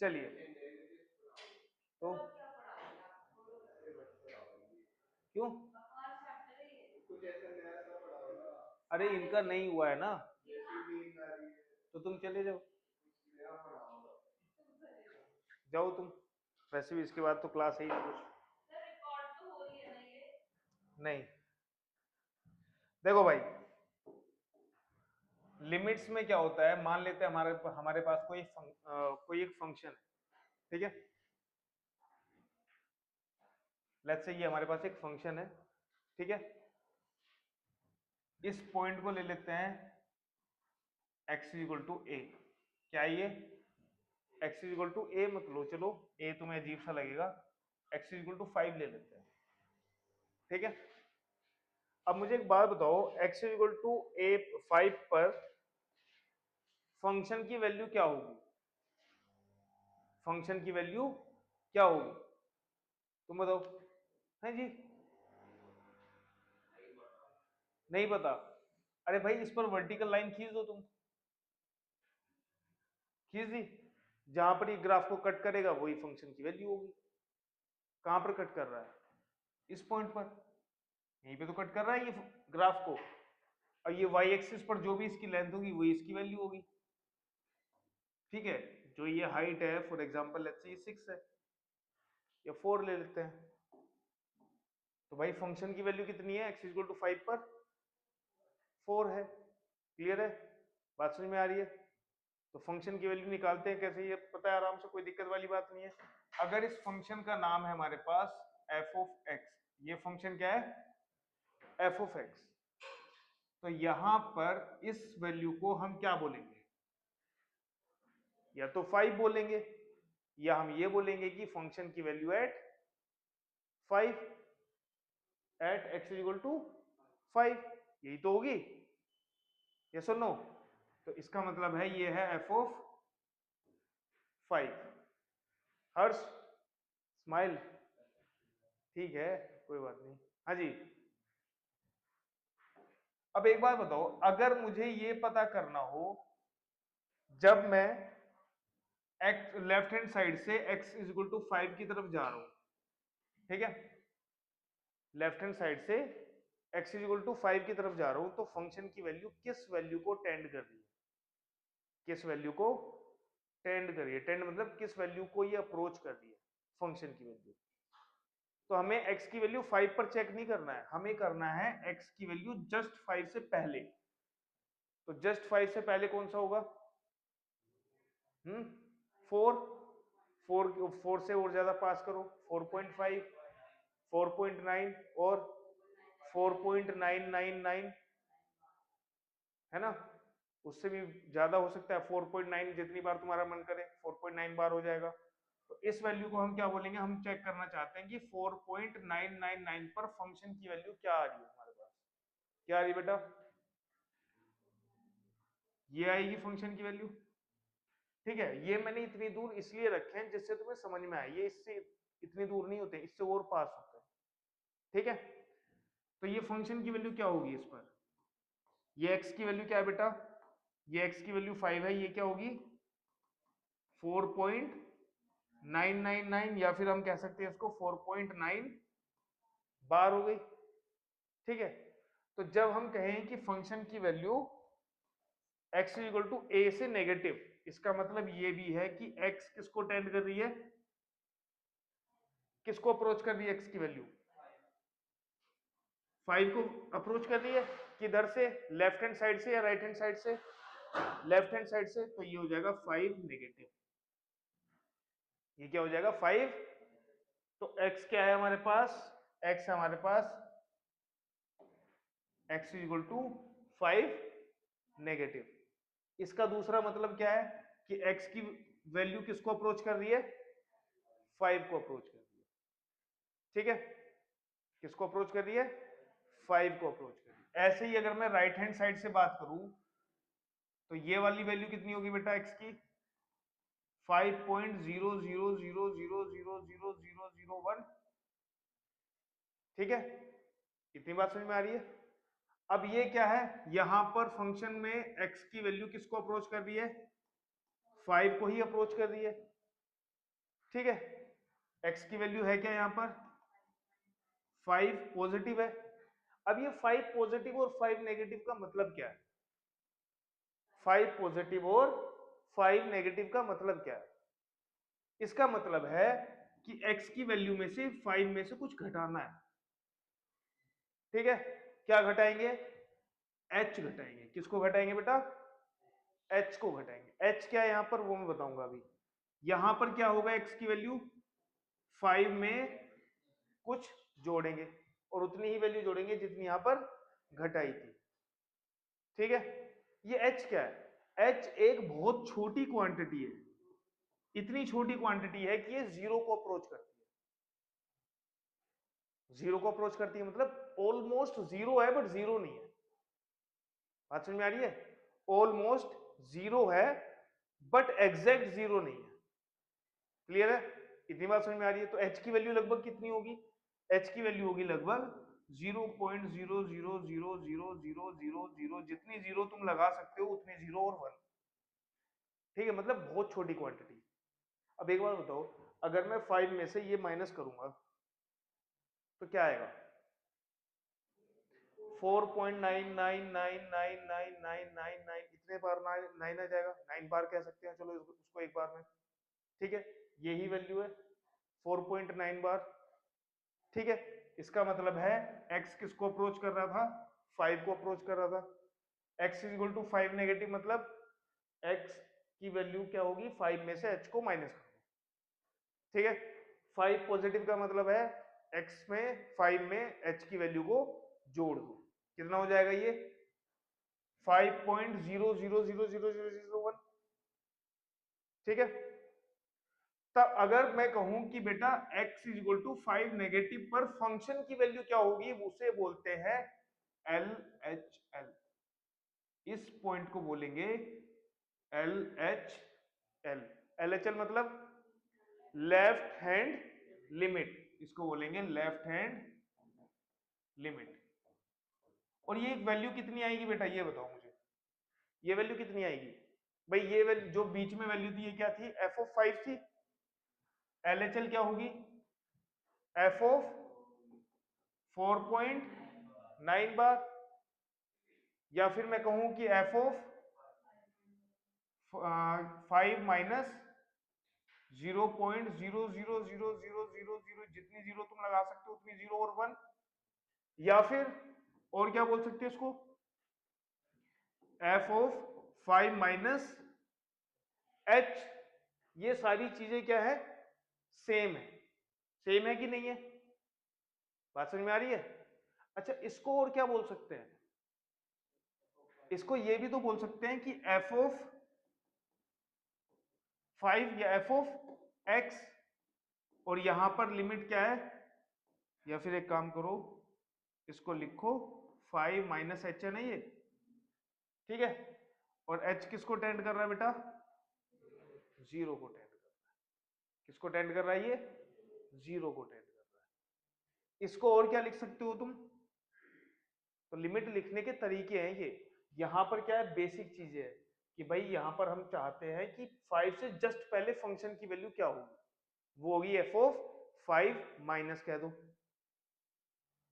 चलिए, तो क्यों? अरे इनका नहीं हुआ है ना, तो तुम चले जाओ, जाओ तुम, वैसे भी इसके बाद तो क्लास है ही नहीं कुछ। नहीं, देखो भाई, लिमिट्स में क्या होता है, मान लेते हैं हमारे हमारे पास कोई एक फंक्शन है, ठीक है, लेट्स से ये हमारे पास एक फंक्शन है, ठीक है, इस पॉइंट को ले लेते हैं x इक्वल टू ए। क्या ये x इक्वल टू ए मत लो, चलो a तुम्हें अजीब सा लगेगा, x इक्वल टू 5 ले लेते हैं, ठीक है। अब मुझे एक बात बताओ, x इक्वल टू ए 5 पर फंक्शन की वैल्यू क्या होगी? फंक्शन की वैल्यू क्या होगी, तुम बताओ। है जी, नहीं पता? अरे भाई इस पर वर्टिकल लाइन खींच दो तुम, खींच दी, जहां पर ये ग्राफ को कट करेगा वही फंक्शन की वैल्यू होगी। कहां पर कट कर रहा है? इस पॉइंट पर, यहीं पे तो कट कर रहा है ये ग्राफ को, और ये वाई एक्सिस पर जो भी इसकी लेंथ होगी वही इसकी वैल्यू होगी, ठीक है। जो ये हाइट है, फॉर एग्जांपल लेट्स से ये 6 है या 4 ले लेते हैं, तो भाई फंक्शन की वैल्यू कितनी है x इक्वल टू 5 पर? 4 है। क्लियर है? बात समझ में आ रही है? तो फंक्शन की वैल्यू निकालते हैं कैसे, ये पता है आराम से, कोई दिक्कत वाली बात नहीं है। अगर इस फंक्शन का नाम है हमारे पास एफ ऑफ एक्स, ये फंक्शन क्या है? एफ ऑफ एक्स, तो यहां पर इस वैल्यू को हम क्या बोलेंगे? या तो 5 बोलेंगे, या हम ये बोलेंगे कि फंक्शन की value at 5, at x equal to 5, यही तो होगी, यस और नो? तो इसका मतलब है ये है एफ ऑफ 5। हर्ष, स्माइल, ठीक है, कोई बात नहीं। हाँ जी, अब एक बात बताओ, अगर मुझे ये पता करना हो, जब मैं एक्स लेफ्ट हैंड साइड से x इज इक्वल टू 5 की तरफ जा रहा हूं, ठीक है, लेफ्ट हैंड साइड से x इज इक्वल टू 5 की तरफ जा रहा हूं, तो फंक्शन की वैल्यू किस वैल्यू को टेंड कर रही है? किस वैल्यू को टेंड कर रही है? टेंड मतलब किस वैल्यू को ये अप्रोच कर रही है, फंक्शन की वैल्यू। तो हमें x की वैल्यू 5 पर चेक नहीं करना है, हमें करना है x की वैल्यू जस्ट 5 से पहले। तो जस्ट 5 से पहले कौन सा होगा? 4, 4 से और ज्यादा पास करो, 4.5, 4.9 और 4.999, है ना, उससे भी ज्यादा हो सकता है, 4.9 जितनी बार तुम्हारा मन करे 4.9 बार हो जाएगा। तो इस वैल्यू को हम क्या बोलेंगे? हम चेक करना चाहते हैं कि 4.999 पर फंक्शन की वैल्यू क्या आ रही है हमारे पास। क्या आ रही है बेटा? ये आएगी फंक्शन की वैल्यू, ठीक है। ये मैंने इतनी दूर इसलिए रखे हैं जिससे तुम्हें समझ में आए, ये इससे इतनी दूर नहीं होते, इससे और पास होते हैं, ठीक है। तो ये फंक्शन की वैल्यू क्या होगी इस पर? ये x की वैल्यू क्या है बेटा? ये x की वैल्यू 5 है, ये क्या होगी? 4.999, या फिर हम कह सकते हैं इसको 4.9 बार हो गई, ठीक है। तो जब हम कहें कि फंक्शन की value x equal to a से नेगेटिव, इसका मतलब ये भी है कि x किसको टेंड कर रही है? किसको अप्रोच कर रही है? x की वैल्यू 5 को अप्रोच कर रही है। किधर से? लेफ्ट हैंड साइड से या राइट हैंड साइड से? लेफ्ट हैंड साइड से, तो ये हो जाएगा 5 नेगेटिव, ये क्या हो जाएगा? 5। तो x क्या है हमारे पास? x है हमारे पास x इक्वल टू 5 नेगेटिव। इसका दूसरा मतलब क्या है कि x की वैल्यू किसको अप्रोच कर रही है? 5 को अप्रोच कर रही है, ठीक है। किसको अप्रोच कर रही है? 5 को अप्रोच कर रही है। ऐसे ही अगर मैं राइट हैंड साइड से बात करूं, तो ये वाली वैल्यू कितनी होगी बेटा x की? 5.0000000001, ठीक है। इतनी बात समझ में आ रही है? अब ये क्या है, यहां पर फंक्शन में x की वैल्यू किसको अप्रोच कर रही है? 5 को ही अप्रोच कर रही है, ठीक है, x की वैल्यू है क्या यहाँ पर 5 पॉजिटिव है। अब ये 5 पॉजिटिव और 5 नेगेटिव का मतलब क्या है, 5 पॉजिटिव और 5 नेगेटिव का मतलब क्या है, इसका मतलब है कि x की वैल्यू में से 5 में से कुछ घटाना है। ठीक है, क्या घटाएंगे, h घटाएंगे। किसको घटाएंगे बेटा, h को घटाएंगे। h क्या है यहाँ पर वो मैं बताऊंगा अभी। यहां पर क्या होगा, x की वैल्यू 5 में कुछ जोड़ेंगे और उतनी ही वैल्यू जोड़ेंगे जितनी यहां पर घटाई थी। ठीक है, ये h क्या है, h एक बहुत छोटी क्वांटिटी है, इतनी छोटी क्वांटिटी है कि ये जीरो को अप्रोच करती है। जीरो को अप्रोच करती है मतलब ऑलमोस्ट जीरो है बट जीरो नहीं है। बात समझ में आ रही है, ऑलमोस्ट जीरो है बट एग्जैक्ट जीरो नहीं है। क्लियर है, इतनी बात समझ में आ रही है। तो h की वैल्यू लगभग कितनी होगी, h की वैल्यू होगी लगभग 0.00000000, जितनी जीरो तुम लगा सकते हो उतनी जीरो और वन। ठीक है, मतलब बहुत छोटी क्वांटिटी। अब एक बार बताओ, अगर मैं 5 में से ये माइनस करूंगा तो क्या आएगा, 4.99999999, इतने बार 9 आ जाएगा, 9 बार कह सकते हैं, चलो उसको एक बार में। ठीक है, यही वैल्यू है 4.9 बार। ठीक है, इसका मतलब है x किसको अप्रोच कर रहा था, 5 को अप्रोच कर रहा था। x is equal to 5 negative मतलब x की वैल्यू क्या होगी, 5 में से h को माइनस कर दो। ठीक है, 5 पॉजिटिव का मतलब है x में 5 में h की वैल्यू को जोड़ दो, कितना हो जाएगा ये 5.00000001। ठीक है, तब अगर मैं कहूं कि बेटा x is equal to 5 negative पर फंक्शन की वैल्यू क्या होगी, उसे बोलते हैं LHL। इस पॉइंट को बोलेंगे LHL। LHL मतलब लेफ्ट हैंड लिमिट, इसको बोलेंगे लेफ्ट हैंड लिमिट। और ये एक वैल्यू कितनी आएगी बेटा, ये बताओ मुझे, ये वैल्यू कितनी आएगी भाई, ये वैल्यू जो बीच में वैल्यू थी ये क्या थी, f(5) थी। LHL क्या होगी, f(4.9 बार, या फिर मैं कहूं कि f(5 माइनस 0.000000, जितनी जीरो तुम लगा सकते हो उतनी जीरो और वन, या फिर और क्या बोल सकते हैं इसको, f(5 माइनस h। ये सारी चीजें क्या है, सेम है। सेम है कि नहीं है, बात समझ में आ रही है। अच्छा, इसको और क्या बोल सकते हैं, इसको ये भी तो बोल सकते हैं कि f(5) या f(x), और यहां पर लिमिट क्या है, या फिर एक काम करो इसको लिखो 5 माइनस एच है ना ये। ठीक है, और h किसको टेंड कर रहा है बेटा, जीरो को टेंड कर रहा है। किसको टेंड कर रहा है ये, जीरो को टेंड कर रहा है। इसको और क्या लिख सकते हो तुम, तो लिमिट लिखने के तरीके हैं ये। यहां पर क्या है, बेसिक चीजें है कि भाई यहां पर हम चाहते हैं कि 5 से जस्ट पहले फंक्शन की वैल्यू क्या होगी, वो होगी f(5) माइनस कह दो।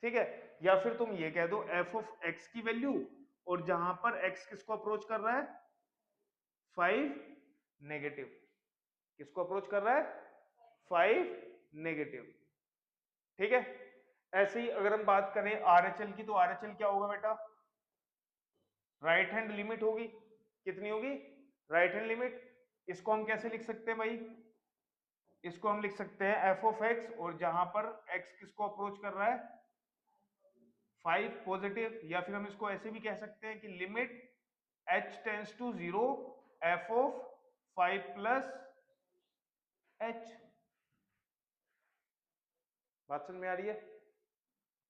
ठीक है, या फिर तुम ये कह दो f(x) की वैल्यू, और जहां पर x किसको अप्रोच कर रहा है, 5 नेगेटिव, किसको अप्रोच कर रहा है, 5 नेगेटिव। ठीक है, ऐसे ही अगर हम बात करें RHL की, तो RHL क्या होगा बेटा, राइट हैंड लिमिट होगी। कितनी होगी, राइट हैंड लिमिट। इसको हम कैसे लिख सकते हैं भाई, इसको हम लिख सकते हैं f(x), और जहां पर x किसको अप्रोच कर रहा है, 5 पॉजिटिव, या फिर हम इसको ऐसे भी कह सकते हैं कि limit h tends to 0 f(5 plus h। बात समझ में आ रही है,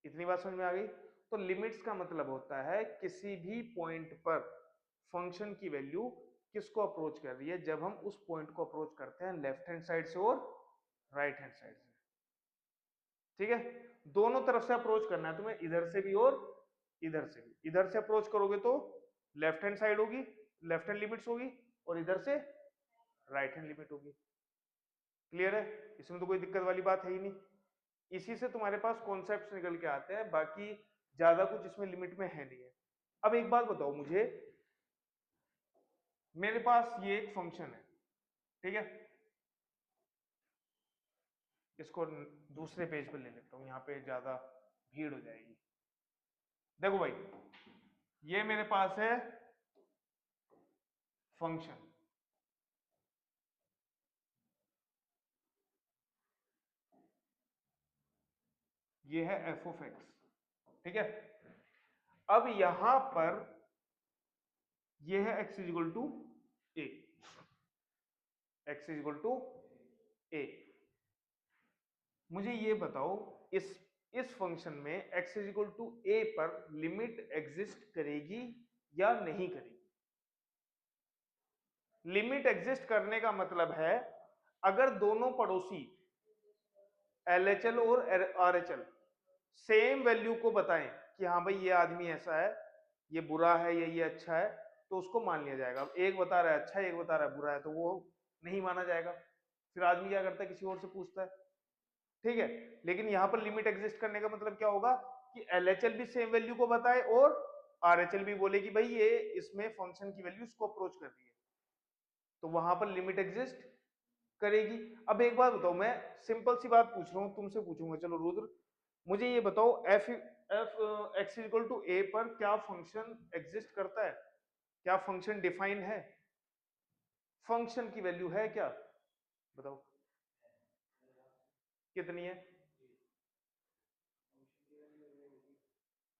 इतनी बात समझ में आ गई। तो लिमिट्स का मतलब होता है किसी भी पॉइंट पर फंक्शन की वैल्यू किसको अप्रोच कर रही है, जब हम उस पॉइंट को अप्रोच करते हैं लेफ्ट हैंड साइड से और राइट हैंड साइड से। ठीक है, दोनों तरफ से अप्रोच करना है तुम्हें, इधर से भी और इधर से भी। इधर से अप्रोच करोगे तो लेफ्ट हैंड साइड होगी, लेफ्ट हैंड लिमिट्स होगी, और इधर से राइट हैंड लिमिट होगी। क्लियर है? इसमें तो कोई दिक्कत वाली बात है ही नहीं। इसी से तुम्हारे पास कॉन्सेप्ट्स निकल के आते हैं, बाकी ज्यादा कुछ इसमें लिमिट में है नहीं है। अब एक बात बताओ मुझे, मेरे पास ये एक फंक्शन है, ठीक है, इसको दूसरे पेज पे ले लेता हूं, यहाँ पे ज्यादा भीड़ हो जाएगी। देखो भाई, ये मेरे पास है फंक्शन, ये है एफ ऑफ एक्स, ठीक है। अब यहां पर ये है x is equal to a, x is equal to a. मुझे ये बताओ, इस फंक्शन में x is equal to a पर लिमिट एग्जिस्ट करेगी या नहीं करेगी? लिमिट एग्जिस्ट करने का मतलब है, अगर दोनों पड़ोसी LHL और RHL सेम वैल्यू को बताएं कि हाँ भाई ये आदमी ऐसा है, ये बुरा है या ये अच्छा है, तो उसको मान लिया जाएगा। अब एक बता रहा है अच्छा है, एक बता रहा है बुरा है, तो वो नहीं माना जाएगा। फिर आदमी क्या करता है, किसी और से पूछता है, ठीक है। लेकिन यहां पर लिमिट एग्जिस्ट करने का मतलब क्या होगा कि LHL भी सेम वैल्यू को बताए और RHL भी बोले कि भाई ये इसमें फंक्शन की वैल्यू इसको अप्रोच कर रही है, तो वहां पर लिमिट एग्जिस्ट करेगी। अब एक बात बताओ, मैं सिंपल सी बात पूछ रहा हूं, तुमसे पूछूंगा, चलो रुद्र मुझे ये बताओ, F F x equal to a पर क्या फंक्शन एग्जिस्ट करता है? क्या फंक्शन डिफाइन है? फंक्शन की वैल्यू है क्या? बताओ कितनी है?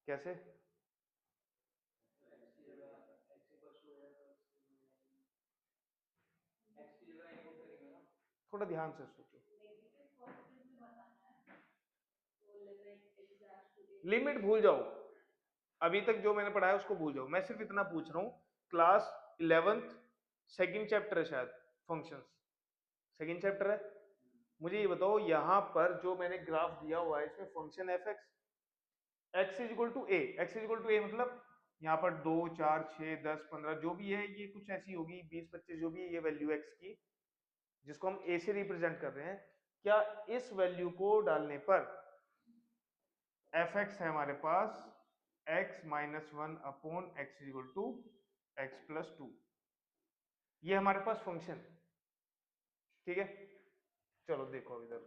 कैसे? थोड़ा ध्यान से सोचो, लिमिट भूल जाओ, अभी तक जो मैंने पढ़ाया उसको भूल जाओ, मैं सिर्फ इतना पूछ रहा हूँ। क्लास 11th सेकंड चैप्टर है शायद, फंक्शंस, सेकंड चैप्टर है। मुझे ये बताओ, यहां पर जो मैंने ग्राफ दिया हुआ है इसमें function f x, x is equal to a, x is equal to a मतलब यहाँ पर 2 4 6 10 15 जो भी है, ये कुछ ऐसी होगी 20 25 जो भी है, ये वैल्यू एक्स की जिसको हम ए से रिप्रेजेंट कर रहे हैं। क्या इस वैल्यू को डालने पर एफ एक्स है हमारे पास x minus one upon x is equal to x plus two, ये हमारे पास फंक्शन, ठीक है। चलो देखो इधर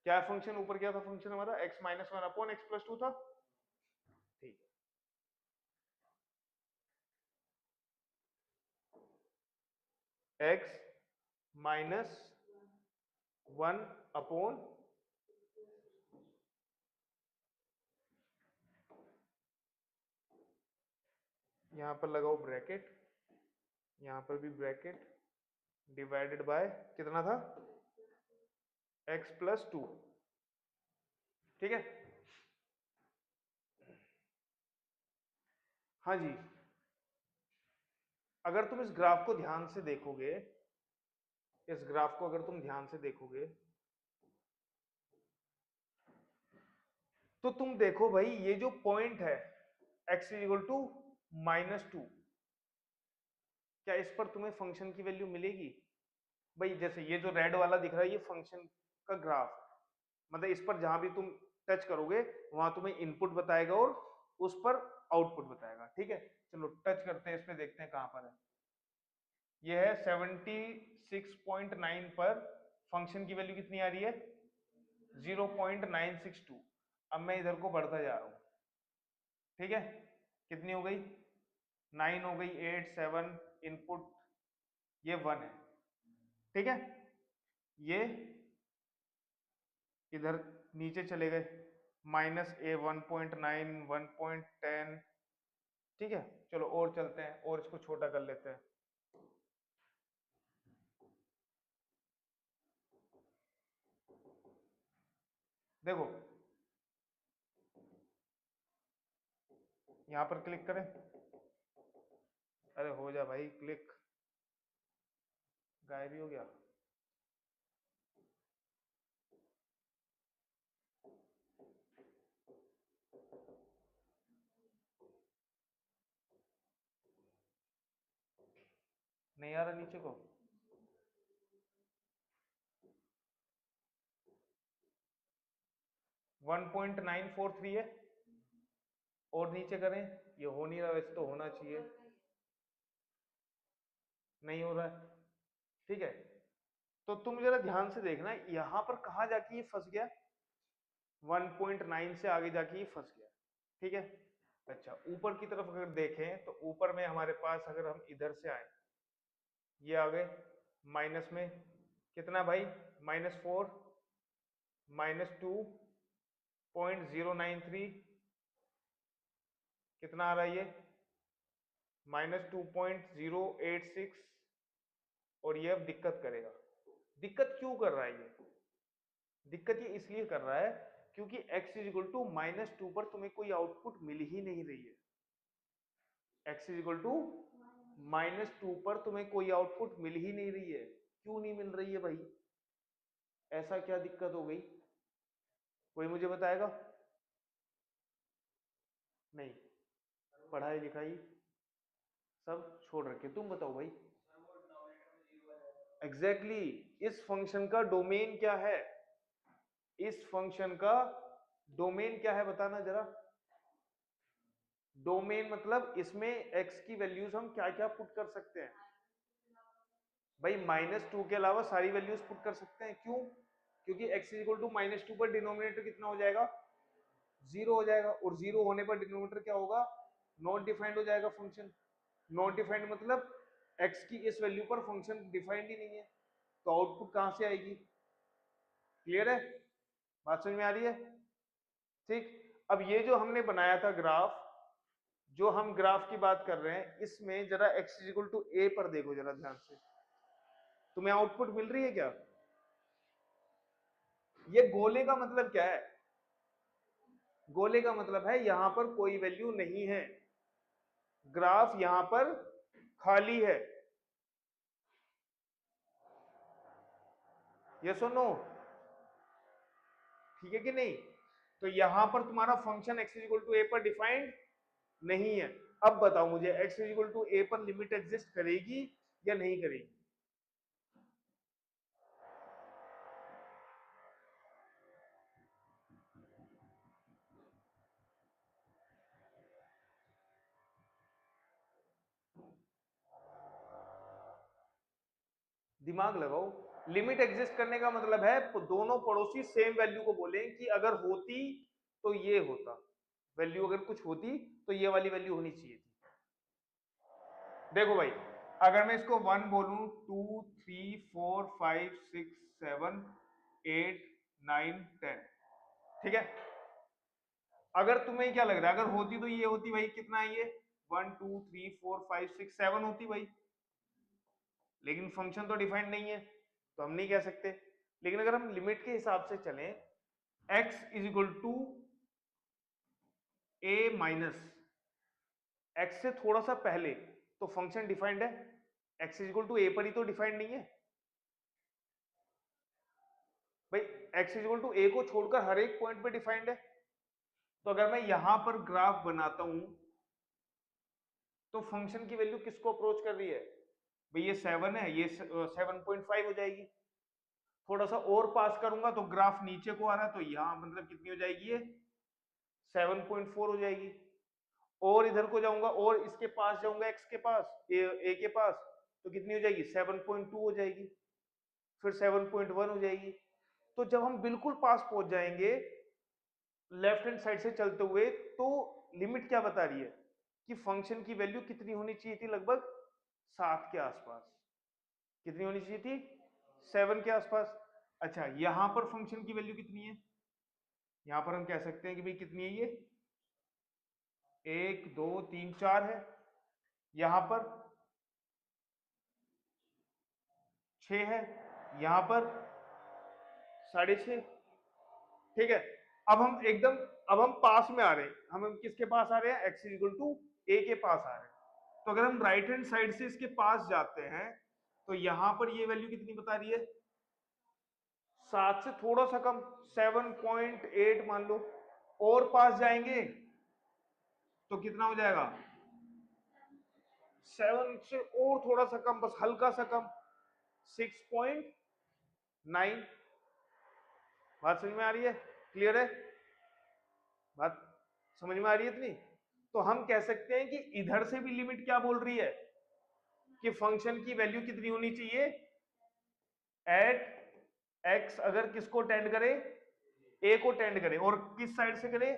क्या फंक्शन, ऊपर क्या था फंक्शन हमारा, x minus one upon x plus to था, ठीक है। एक्स माइनस वन अपॉन, यहां पर लगाओ ब्रैकेट, यहां पर भी ब्रैकेट, डिवाइडेड बाय कितना था, एक्स प्लस टू, ठीक है। हाँ जी, अगर तुम इस ग्राफ को ध्यान से देखोगे, इस ग्राफ को अगर तुम ध्यान से देखोगे तो तुम देखो भाई, ये जो पॉइंट है एक्स इज इक्वल टू -2, क्या इस पर तुम्हें फंक्शन की वैल्यू मिलेगी? भाई जैसे ये जो रेड वाला दिख रहा है, ये फंक्शन का ग्राफ, मतलब इस पर जहां भी तुम टच करोगे वहां तुम्हें इनपुट बताएगा और उस पर आउटपुट बताएगा, ठीक है। चलो टच करते हैं, इस पे देखते हैं कहां पर है। ये है 76.9 पर, फंक्शन की वैल्यू कितनी आ रही है, 0.962। अब मैं इधर को बढ़ता जा रहा हूं, ठीक है, कितनी हो गई, 9 हो गई, 8 7, इनपुट ये 1 है, ठीक है। ये इधर नीचे चले गए, -a 1.9 1.10, ठीक है। चलो और चलते हैं और इसको छोटा कर लेते हैं। देखो यहां पर क्लिक करें, अरे हो जा भाई क्लिक, गायब ही हो गया। नहीं आ रहा नीचे को, 1.943 है, और नीचे करें, ये हो नहीं रहा, वैसे तो होना चाहिए, नहीं हो रहा है, ठीक है। तो तुम जरा ध्यान से देखना, यहां पर कहा जाके ये फंस गया, 1.9 से आगे जाके ये फंस गया, ठीक है। अच्छा, ऊपर की तरफ अगर देखें तो ऊपर में हमारे पास, अगर हम इधर से आए, ये आ गए माइनस में, कितना भाई, -4, -2.093, कितना आ रहा है ये, -2.086, और ये अब दिक्कत करेगा। दिक्कत क्यों कर रहा है ये, दिक्कत ये इसलिए कर रहा है क्योंकि x इज इक्वल टू -2 पर तुम्हें कोई आउटपुट मिल ही नहीं रही है। x इज इक्वल टू -2 पर तुम्हें कोई आउटपुट मिल ही नहीं रही है। क्यों नहीं मिल रही है भाई, ऐसा क्या दिक्कत हो गई, कोई मुझे बताएगा? नहीं, पढ़ाई लिखाई सब छोड़ रखे, तुम बताओ भाई। एग्जैक्टली exactly, इस फंक्शन का डोमेन क्या है, इस फंक्शन का डोमेन क्या है बताना जरा। डोमेन मतलब इसमें x की वैल्यूज हम क्या क्या पुट कर सकते हैं भाई, -2 के अलावा सारी वैल्यूज पुट कर सकते हैं। क्यों? क्योंकि x इज इक्वल टू -2 पर डिनोमिनेटर कितना हो जाएगा, 0 हो जाएगा, और 0 होने पर डिनोमिनेटर क्या होगा, नॉट डिफाइंड हो जाएगा फंक्शन। नॉट डिफाइंड मतलब x की इस वैल्यू पर फंक्शन डिफाइंड ही नहीं है, तो आउटपुट कहां से आएगी? क्लियर है, बात समझ में आ रही है? ठीक, अब ये जो हमने बनाया था ग्राफ, जो हम ग्राफ की बात कर रहे हैं, इसमें जरा x is equal to a पर देखो जरा ध्यान से, तुम्हें आउटपुट मिल रही है क्या? ये गोले का मतलब क्या है, गोले का मतलब है यहां पर कोई वैल्यू नहीं है, ग्राफ यहां पर खाली है, ये सुनो, ठीक है कि नहीं? तो यहां पर तुम्हारा function x is equal to a पर डिफाइंड नहीं है। अब बताओ मुझे, x is equal to a पर लिमिट एग्जिस्ट करेगी या नहीं करेगी? दिमाग लगाओ, लिमिट एग्जिस्ट करने का मतलब है दोनों पड़ोसी सेम वैल्यू को बोले कि अगर होती तो ये होता, वैल्यू अगर कुछ होती तो ये वाली वैल्यू होनी चाहिए थी। देखो भाई, अगर मैं इसको 1 बोलूं, 2 3 4 5 6 7 8 9 10, ठीक है। अगर तुम्हें क्या लग रहा है, अगर होती तो ये होती भाई, कितना है ये, 1 2 3 4 5 6 7 होती भाई, लेकिन फंक्शन तो डिफाइंड नहीं है, तो हम नहीं कह सकते। लेकिन अगर हम लिमिट के हिसाब से चलें, x is equal to a minus x से थोड़ा सा पहले, तो फंक्शन डिफाइंड है। x is equal to a पर ही तो डिफाइंड नहीं है भाई, x is equal to a को छोड़कर हर एक पॉइंट पे डिफाइंड है। तो अगर मैं यहां पर ग्राफ बनाता हूं, तो फंक्शन की वैल्यू किसको अप्रोच कर रही है भाई, ये 7 है, ये 7.5 हो जाएगी। थोड़ा सा और पास करूंगा तो ग्राफ नीचे को आ रहा है, तो यहां मतलब कितनी हो जाएगी, ये 7.4 हो जाएगी। और इधर को जाऊंगा और इसके पास जाऊंगा, x के पास, a के पास, तो कितनी हो जाएगी, 7.2 हो जाएगी, फिर 7.1 हो जाएगी। तो जब हम बिल्कुल पास पहुंच जाएंगे लेफ्ट हैंड साइड से चलते हुए, तो लिमिट क्या बता रही है कि फंक्शन की वैल्यू कितनी होनी चाहिए थी, लगभग 7 के आसपास। कितनी होनी चाहिए थी, 7 के आसपास। अच्छा, यहां पर फंक्शन की वैल्यू कितनी है, यहां पर हम कह सकते हैं कि भाई कितनी है ये, 1 2 3 4 है, यहां पर 6 है, यहां पर 6.5, ठीक है। अब हम एकदम, अब हम पास में आ रहे हैं, हम किसके पास आ रहे हैं, x इक्वल टू a के पास आ रहे हैं। तो अगर हम राइट हैंड साइड से इसके पास जाते हैं, तो यहां पर ये वैल्यू कितनी बता रही है, 7 से थोड़ा सा कम, 7.8 मान लो। और पास जाएंगे तो कितना हो जाएगा, 7 से और थोड़ा सा कम, बस हल्का सा कम, 6.9। बात समझ में आ रही है, क्लियर है? बात समझ में आ रही है इतनी? तो हम कह सकते हैं कि इधर से भी लिमिट क्या बोल रही है कि फंक्शन की वैल्यू कितनी होनी चाहिए एट एक्स, अगर किसको टेंड करे, ए को टेंड करे, और किस साइड से करे,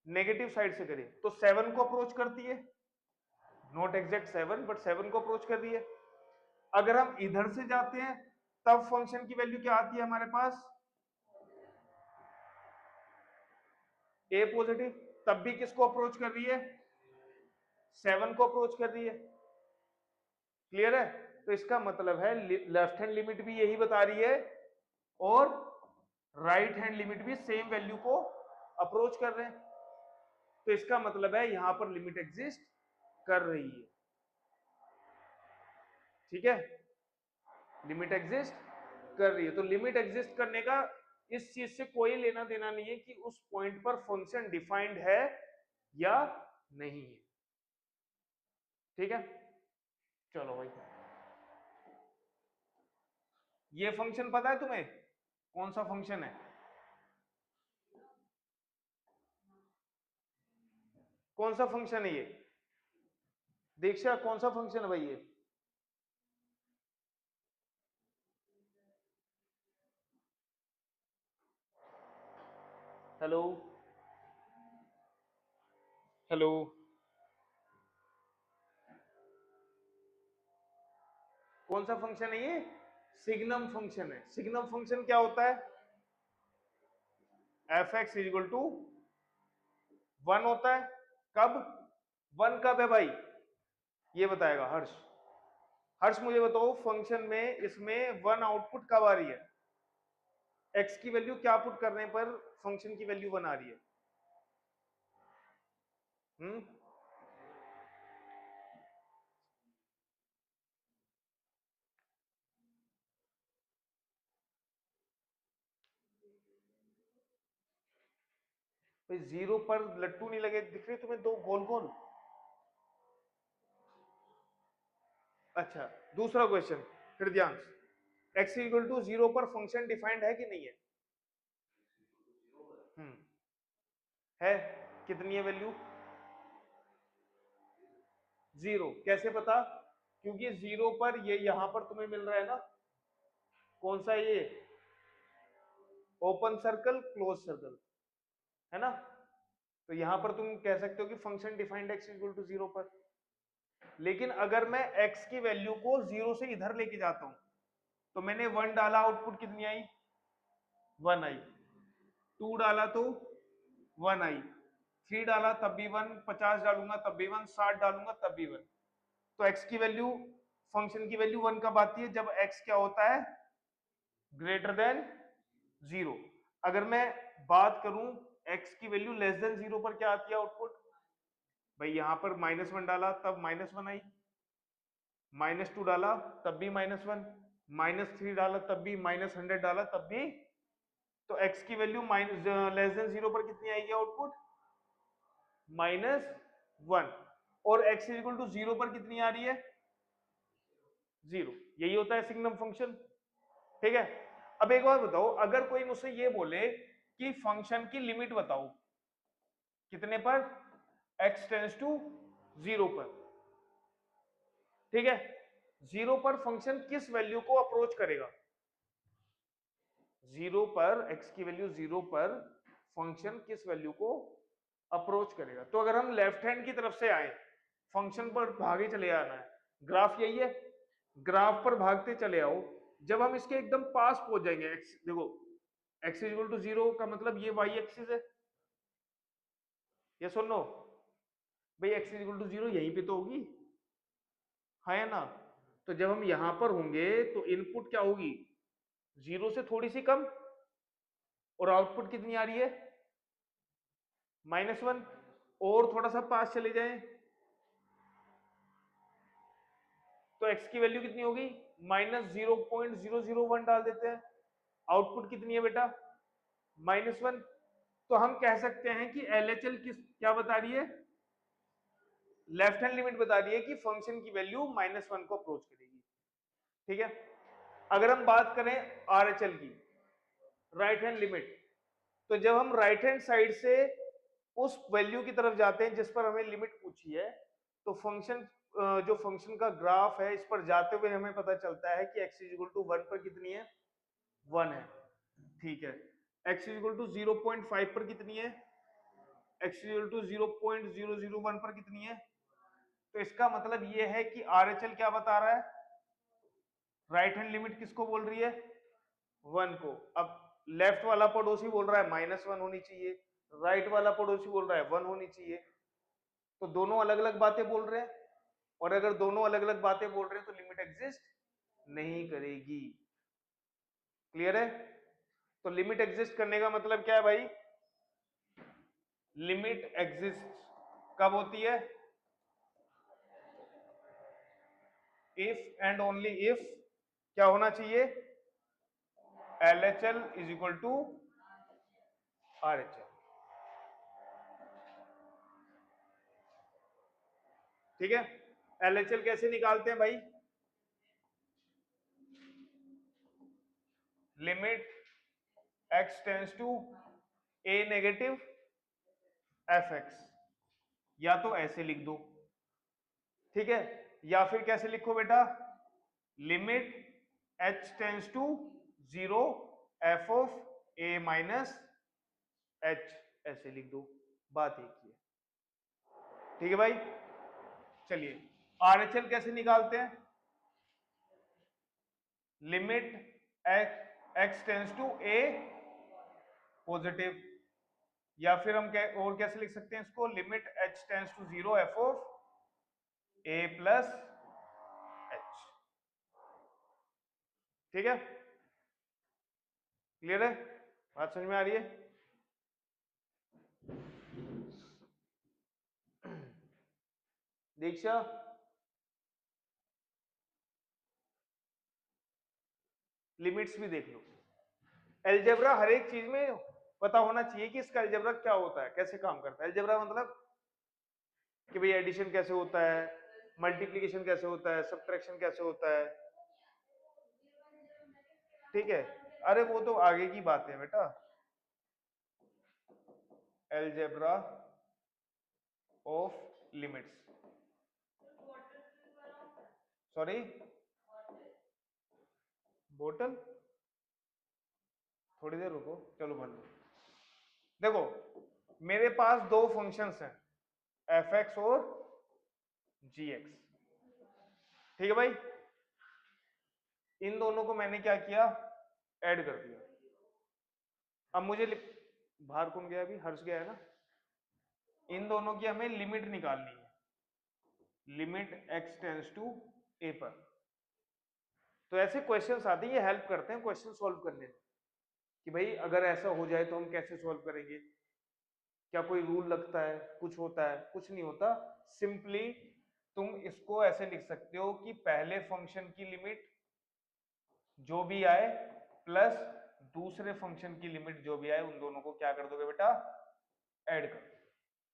नेगेटिव साइड से करे, तो 7 को अप्रोच करती है, नॉट एग्जैक्ट 7 बट 7 को अप्रोच कर रही है। अगर हम इधर से जाते हैं तब फंक्शन की वैल्यू क्या आती है हमारे पास, ए पॉजिटिव, तब भी किसको अप्रोच कर रही है, 7 को अप्रोच कर रही है। क्लियर है? तो इसका मतलब है लेफ्ट हैंड लिमिट भी यही बता रही है और राइट हैंड लिमिट भी सेम वैल्यू को अप्रोच कर रहे हैं। तो इसका मतलब है यहां पर लिमिट एग्जिस्ट कर रही है। ठीक है, लिमिट एग्जिस्ट कर रही है। तो लिमिट एग्जिस्ट करने का इस चीज से कोई लेना देना नहीं है कि उस पॉइंट पर फंक्शन डिफाइंड है या नहीं है। ठीक है, चलो भाई, ये फंक्शन पता है तुम्हें कौन सा फंक्शन है? कौन सा फंक्शन है ये? दीक्षा, कौन सा फंक्शन है भाई ये? हेलो, हेलो, कौन सा फंक्शन है ये? सिग्नम फंक्शन है। सिग्नम फंक्शन क्या होता है? F x is equal to 1 होता है। कब 1 कब है भाई, ये बताएगा हर्ष। हर्ष मुझे बताओ, फंक्शन में इसमें 1 आउटपुट कब आ रही है? एक्स की वैल्यू क्या पुट करने पर फंक्शन की वैल्यू 1 आ रही है? हम्म, भाई 0 पर लट्टू नहीं लगे दिख रहे तुम्हें, दो गोल गोल? अच्छा, दूसरा question, Hridayansh, x equal to 0 पर फंक्शन डिफाइंड है कि नहीं है? हम्म, है। कितनी है वैल्यू? 0। कैसे पता? क्योंकि 0 पर ये यहां पर तुम्हें मिल रहा है ना, कौन सा ये, ओपन सर्कल क्लोज सर्कल, है ना? तो यहां पर तुम कह सकते हो कि function defined x equal to 0 पर। लेकिन अगर मैं x की वैल्यू को 0 से इधर लेके जाता हूं, तो मैंने 1 डाला, आउटपुट कितनी आई, 1 आई। 2 डाला तो 1 आई। 3 डाला तब भी 1, 50 डालूंगा तब भी 1, 60 डालूंगा तब भी 1। तो x की वैल्यू, फंक्शन की वैल्यू 1 कब आती है? जब x क्या होता है, ग्रेटर देन 0। अगर मैं बात करूं x की वैल्यू लेस देन 0 पर क्या आती है आउटपुट? भाई यहां पर -1 डाला तब -1 आई, -2 डाला तब भी -1, -3 डाला तब भी, -100 डाला तब भी। तो x की वैल्यू माइनस लेस देन 0 पर कितनी आएगी आउटपुट? -1। और x इज इक्वल टू 0 पर कितनी आ रही है? 0। यही होता है सिग्नम फंक्शन। ठीक है, अब एक बात बताओ, अगर कोई मुझसे ये बोले कि फंक्शन की लिमिट बताओ, कितने पर? x टेंड्स टू 0 पर। ठीक है, 0 पर फंक्शन किस वैल्यू को अप्रोच करेगा? 0 पर x की वैल्यू 0 पर फंक्शन किस वैल्यू को अप्रोच करेगा? तो अगर हम लेफ्ट हैंड की तरफ से आए, फंक्शन पर भागे चले आना है, ग्राफ यही है, ग्राफ पर भागते चले आओ। जब हम इसके एकदम पास पहुंच जाएंगे, x देखो, x इक्वल टू 0 का मतलब ये y एक्सिस है, ये सुनो भाई, x इक्वल टू 0 यहीं पे तो होगी, है ना? तो जब हम यहां पर होंगे तो इनपुट क्या होगी, 0 से थोड़ी सी कम, और आउटपुट कितनी आ रही है, -1। और थोड़ा सा पास चले जाएं तो x की वैल्यू कितनी होगी, -0.001 डाल देते हैं, आउटपुट कितनी है बेटा, -1। तो हम कह सकते हैं कि LHL किस क्या बता रही है, लेफ्ट हैंड लिमिट बता रही है कि फंक्शन की वैल्यू -1 को अप्रोच करेगी। ठीक है, अगर हम बात करें RHL की, राइट हैंड लिमिट, तो जब हम राइट हैंड साइड से उस वैल्यू की तरफ जाते हैं जिस पर हमें लिमिट पूछी है। तो फंक्शन जो फंक्शन का ग्राफ है, इस पर जाते हुए हमें पता चलता है कि x इज इक्वल टू 1 पर कितनी है, 1 है। ठीक है, x इज इक्वल टू 0.5 पर कितनी है, x इज इक्वल टू 0.001 पर कितनी है। तो इसका मतलब ये है कि RHL क्या बता रहा है, राइट हैंड लिमिट किसको बोल रही है, 1 को। अब लेफ्ट वाला पड़ोसी बोल रहा है -1 होनी चाहिए, राइट वाला पड़ोसी बोल रहा है 1 होनी चाहिए। तो दोनों अलग अलग बातें बोल रहे हैं, और अगर दोनों अलग अलग बातें बोल रहे हैं तो लिमिट एग्जिस्ट नहीं करेगी। क्लियर है? तो लिमिट एग्जिस्ट करने का मतलब क्या है भाई, लिमिट एग्जिस्ट कब होती है, इफ एंड ओनली इफ क्या होना चाहिए, LHL is equal to RHL। ठीक है, LHL कैसे निकालते हैं भाई, limit x tends to a negative fx, या तो ऐसे लिख दो, ठीक है, या फिर कैसे लिखो बेटा, limit h tends to 0 f of a minus h, ऐसे लिख दो, बात एक ही है। ठीक है भाई, चलिए RHL कैसे निकालते हैं, limit x tends to a positive, या फिर हम और कैसे लिख सकते हैं इसको, limit h tends to 0 f of a plus h। ठीक है, क्लियर है, बात समझ में आ रही है। दीक्षा, लिमिट्स भी देख लो। एलजेब्रा हर एक चीज में पता होना चाहिए कि इसका एलजेब्रा क्या होता है, कैसे काम करता है। एलजेब्रा मतलब कि भाई एडिशन कैसे होता है, मल्टीप्लिकेशन कैसे होता है, सब्ट्रैक्शन कैसे होता है। ठीक है, अरे वो तो आगे की बात है बेटा, एलजेब्रा ऑफ लिमिट्स, सॉरी बोतल, थोड़ी देर रुको, चलो बन लो। देखो मेरे पास दो फंक्शंस हैं, fx और gx। ठीक है भाई, इन दोनों को मैंने क्या किया, ऐड कर दिया। अब मुझे बाहर कौन गया, अभी हर्ष गया है ना। इन दोनों की हमें लिमिट निकालनी है, limit x tends to a पर। तो ऐसे क्वेश्चंस आते हैं, ये हेल्प करते हैं क्वेश्चन सॉल्व करने में, कि भाई अगर ऐसा हो जाए तो हम कैसे सॉल्व करेंगे, क्या कोई रूल लगता है, कुछ होता है, कुछ नहीं होता। सिंपली तुम इसको ऐसे लिख सकते हो कि पहले फंक्शन की लिमिट जो भी आए प्लस दूसरे फंक्शन की लिमिट जो भी आए, उन दोनों को क्या कर दोगे बेटा, ऐड कर दो।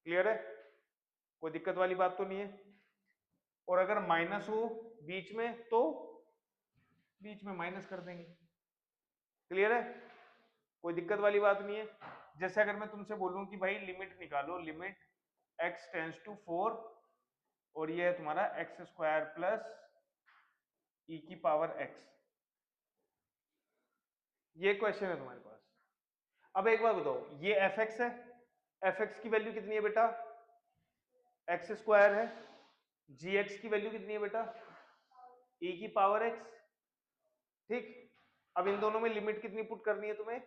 क्लियर है, कोई दिक्कत वाली बात तो नहीं है। और अगर माइनस हो बीच में तो बीच में माइनस कर देंगे। क्लियर है, कोई दिक्कत वाली बात नहीं है। जैसे अगर मैं तुमसे बोलूं कि भाई लिमिट निकालो, लिमिट x टेंस टू 4, और ये है तुम्हारा एक्स स्क्वायर प्लस ई की पावर x, ये क्वेश्चन है तुम्हारे पास। अब एक बात बताओ, ये fx है, fx की वैल्यू कितनी है बेटा, एक्स स्क्वायर है, gx की वैल्यू कितनी है बेटा, e की पावर x। ठीक, अब इन दोनों में लिमिट कितनी पुट करनी है तुम्हें,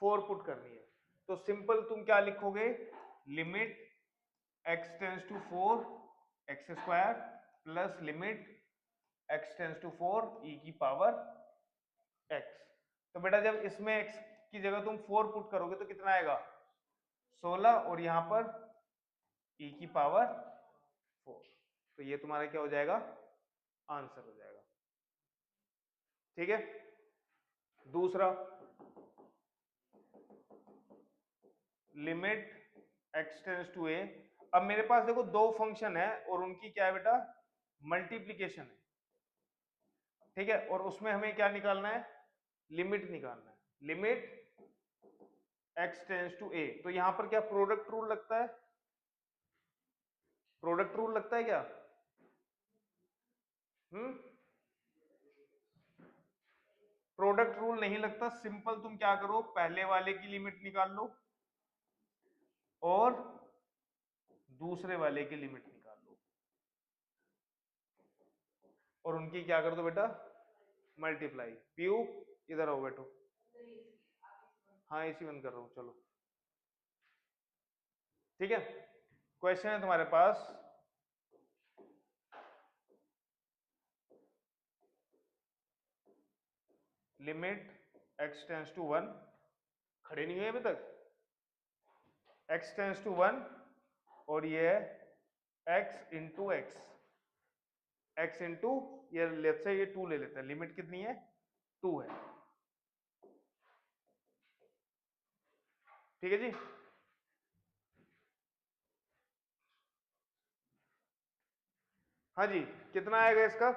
4 पुट करनी है। तो सिंपल तुम क्या लिखोगे, limit x tends to 4 x square plus limit x tends to 4 e की पावर x। तो बेटा जब इसमें x की जगह तुम 4 पुट करोगे तो कितना आएगा, 16, और यहां पर e की पावर 4। तो ये तुम्हारा क्या हो जाएगा, आंसर हो जाएगा। ठीक है, दूसरा, limit x tends to a। अब मेरे पास देखो दो फंक्शन है और उनकी क्या है बेटा, मल्टीप्लीकेशन है। ठीक है, और उसमें हमें क्या निकालना है, लिमिट निकालना है। Limit x tends to a, तो यहां पर क्या प्रोडक्ट रूल लगता है? प्रोडक्ट रूल लगता है क्या? प्रोडक्ट रूल नहीं लगता। सिंपल तुम क्या करो, पहले वाले की लिमिट निकाल लो और दूसरे वाले की लिमिट निकाल लो और उनकी क्या कर दो बेटा, मल्टीप्लाई। पीयू इधर आओ बेटो। हाँ एसी बंद कर रहा हूं, चलो ठीक है। क्वेश्चन है तुम्हारे पास, लिमिट x टेंस टू 1, खड़े नहीं हुए अभी तक, x टेंस टू 1 और ये है x into x, x into ये लेट से ये 2 ले लेते हैं, लिमिट कितनी है 2 है, ठीक है जी। हाँ जी, कितना आएगा इसका?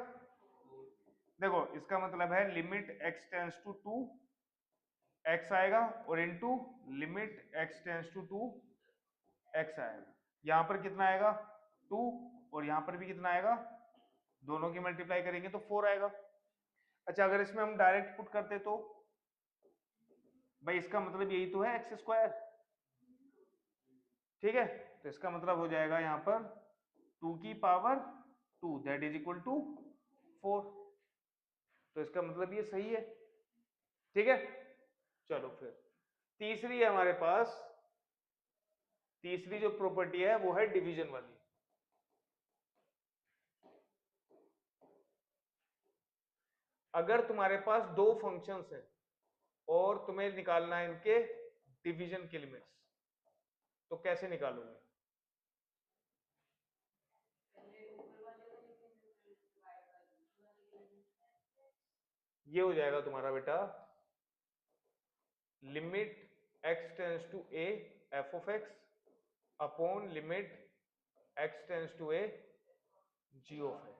देखो इसका मतलब है limit x tends to 2 x आएगा और into limit x tends to 2 x आएगा। यहां पर कितना आएगा 2 और यहां पर भी कितना आएगा, दोनों की मल्टीप्लाई करेंगे तो 4 आएगा। अच्छा अगर इसमें हम डायरेक्ट पुट करते तो भाई इसका मतलब यही तो है एक्स स्क्वायर, ठीक है। तो इसका मतलब हो जाएगा यहां पर 2 की power 2 that is equal to 4। तो इसका मतलब ये सही है, ठीक है। चलो फिर तीसरी है हमारे पास, तीसरी जो प्रॉपर्टी है वो है डिवीजन वाली। अगर तुम्हारे पास दो फंक्शंस हैं और तुम्हें निकालना है इनके डिवीजन के लिमिट्स, तो कैसे निकालोगे? ये हो जाएगा तुम्हारा बेटा limit x tends to a f of x upon limit x tends to a g of x,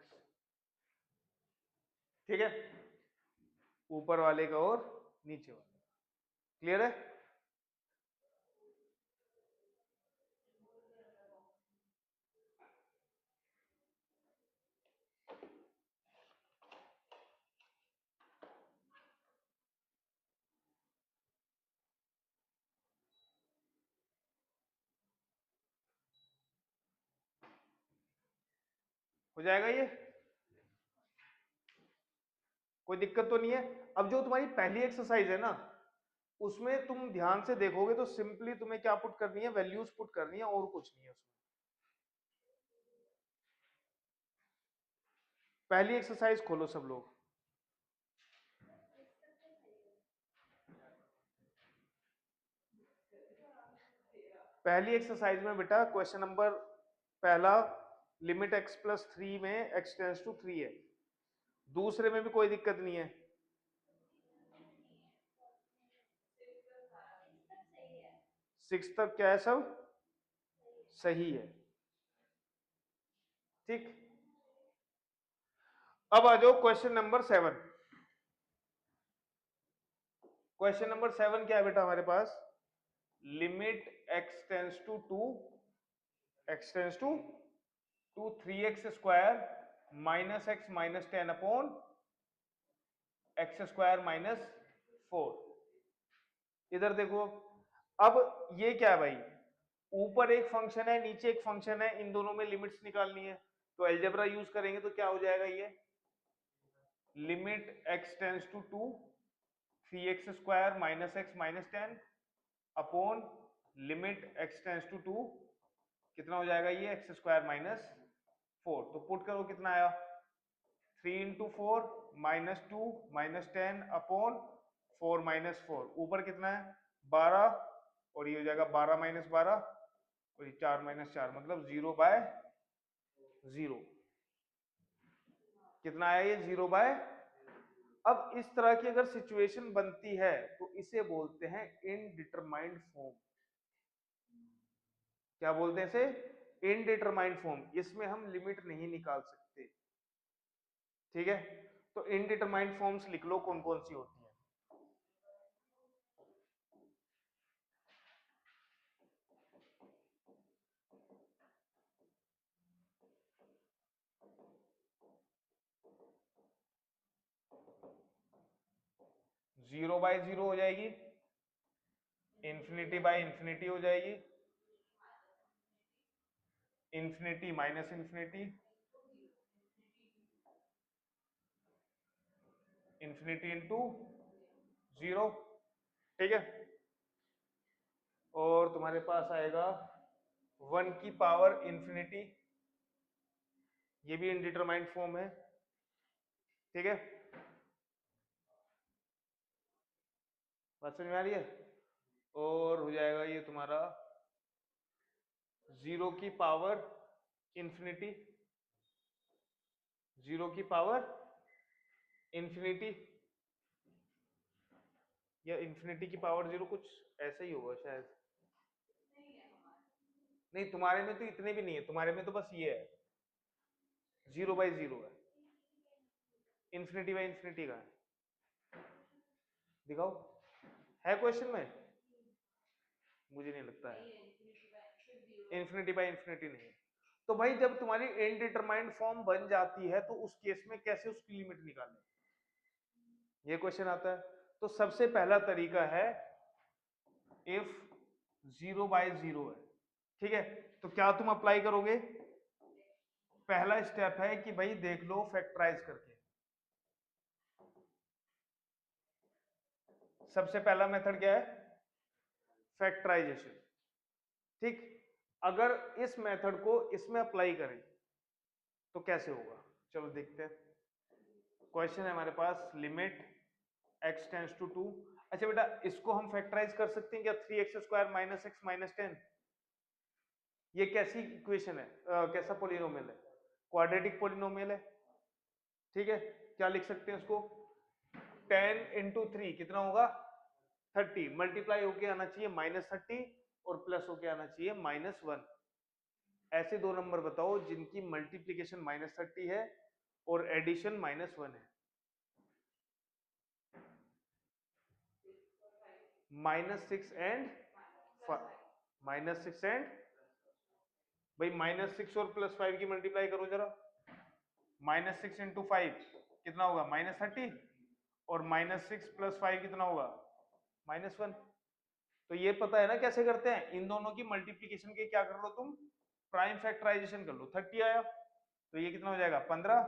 ठीक है, ऊपर वाले का और नीचे वाले का। क्लियर है? हो जाएगा ये, कोई दिक्कत तो नहीं है। अब जो तुम्हारी पहली एक्सरसाइज है ना, उसमें तुम ध्यान से देखोगे तो सिंपली तुम्हें क्या पुट करनी है, वैल्यूज पुट करनी है और कुछ नहीं है उसमें। पहली एक्सरसाइज खोलो सब लोग। पहली एक्सरसाइज में बेटा क्वेश्चन नंबर पहला लिमिट x प्लस 3 में x टेंस टू 3 है, दूसरे में भी कोई दिक्कत नहीं है, सिक्स तक क्या है सब सही है, ठीक। अब आ जाओ क्वेश्चन नंबर 7। क्वेश्चन नंबर 7 क्या है बेटा हमारे पास, limit x tends to 2 x tends to 3x square minus x minus 10 upon x square minus 4। इधर देखो, अब ये क्या है भाई, ऊपर एक फंक्शन है नीचे एक फंक्शन है, इन दोनों में लिमिट्स निकालनी है, तो अलजेब्रा यूज करेंगे तो क्या हो जाएगा, ये limit x tends to 2 3x square minus x minus 10 upon limit x tends to 2 कितना हो जाएगा ये एक्स स्क्वायर माइनस 4। तो पुट करो कितना आया, 3 into 4 minus 2 minus 10 upon 4 minus 4, ऊपर कितना है 12 और ये हो जाएगा 12 माइनस 12 और ये 4 माइनस 4 मतलब 0 बाय 0। कितना आया ये 0 बाय। अब इस तरह की अगर सिचुएशन बनती है तो इसे बोलते हैं इनडिटरमाइंड फॉर्म। क्या बोलते हैं इसे, इनडिटरमाइंड फॉर्म। इसमें हम लिमिट नहीं निकाल सकते, ठीक है। तो इनडिटरमाइंड फॉर्म्स लिख लो कौन कौन सी होती है। 0/0 हो जाएगी, इंफिनिटी बाय इंफिनिटी हो जाएगी, infinity minus infinity, infinity into 0। ठीक है, और तुम्हारे पास आएगा 1 की पावर इंफिनिटी, ये भी इनडिटरमाइंड फॉर्म है। ठीक है, बात समझ में आ रही है। और हो जाएगा ये तुम्हारा 0 की पावर इंफिनिटी, 0 की पावर इंफिनिटी या इंफिनिटी की पावर 0, कुछ ऐसा ही होगा शायद। नहीं, तुम्हारे में तो इतने भी नहीं है, तुम्हारे में तो बस ये है 0/0 है, इंफिनिटी बाय इंफिनिटी का है। दिखाओ, है क्वेश्चन में? मुझे नहीं लगता है, इंफिनिटी बाय इंफिनिटी नहीं है। तो भाई जब तुम्हारी इनडिटरमाइंड फॉर्म बन जाती है तो उस केस में कैसे उसकी लिमिट निकालें, ये क्वेश्चन आता है। तो सबसे पहला तरीका है इफ 0/0 है। ठीक है, तो क्या तुम अप्लाई करोगे? पहला स्टेप है कि भाई देख लो फैक्टराइज करके। सबसे पहला मेथड क्या है? फैक्टराइजेशन। ठीक, अगर इस मेथड को इसमें अप्लाई करें तो कैसे होगा, चलो देखते हैं। क्वेश्चन है हमारे पास लिमिट x टेंस टू 2। अच्छा बेटा, इसको हम फैक्टराइज कर सकते हैं क्या? 3x² माइनस एक्स माइनस 10, ये कैसी इक्वेशन है, कैसा पोलिनोमियल है? क्वाड्रेटिक पोलिनोमियल है। ठीक है, क्या लिख सकते हैं इसको? 10 इंटू 3 कितना होगा? 30, मल्टीप्लाई होके आना चाहिए -30 और प्लस होके आना चाहिए -1। ऐसे दो नंबर बताओ जिनकी मल्टीप्लीकेशन -30 है और एडिशन -1 है। -6 एंड -6 एंड भाई -6 और +5 की मल्टीप्लाई करो जरा। -6 इंटू 5 कितना होगा? -30, और -6 + 5 कितना होगा? -1। तो ये पता है ना कैसे करते हैं? इन दोनों की मल्टीप्लीकेशन के क्या कर लो तुम? प्राइम फैक्टराइजेशन कर लो। 30 आया तो ये कितना हो जाएगा? 15,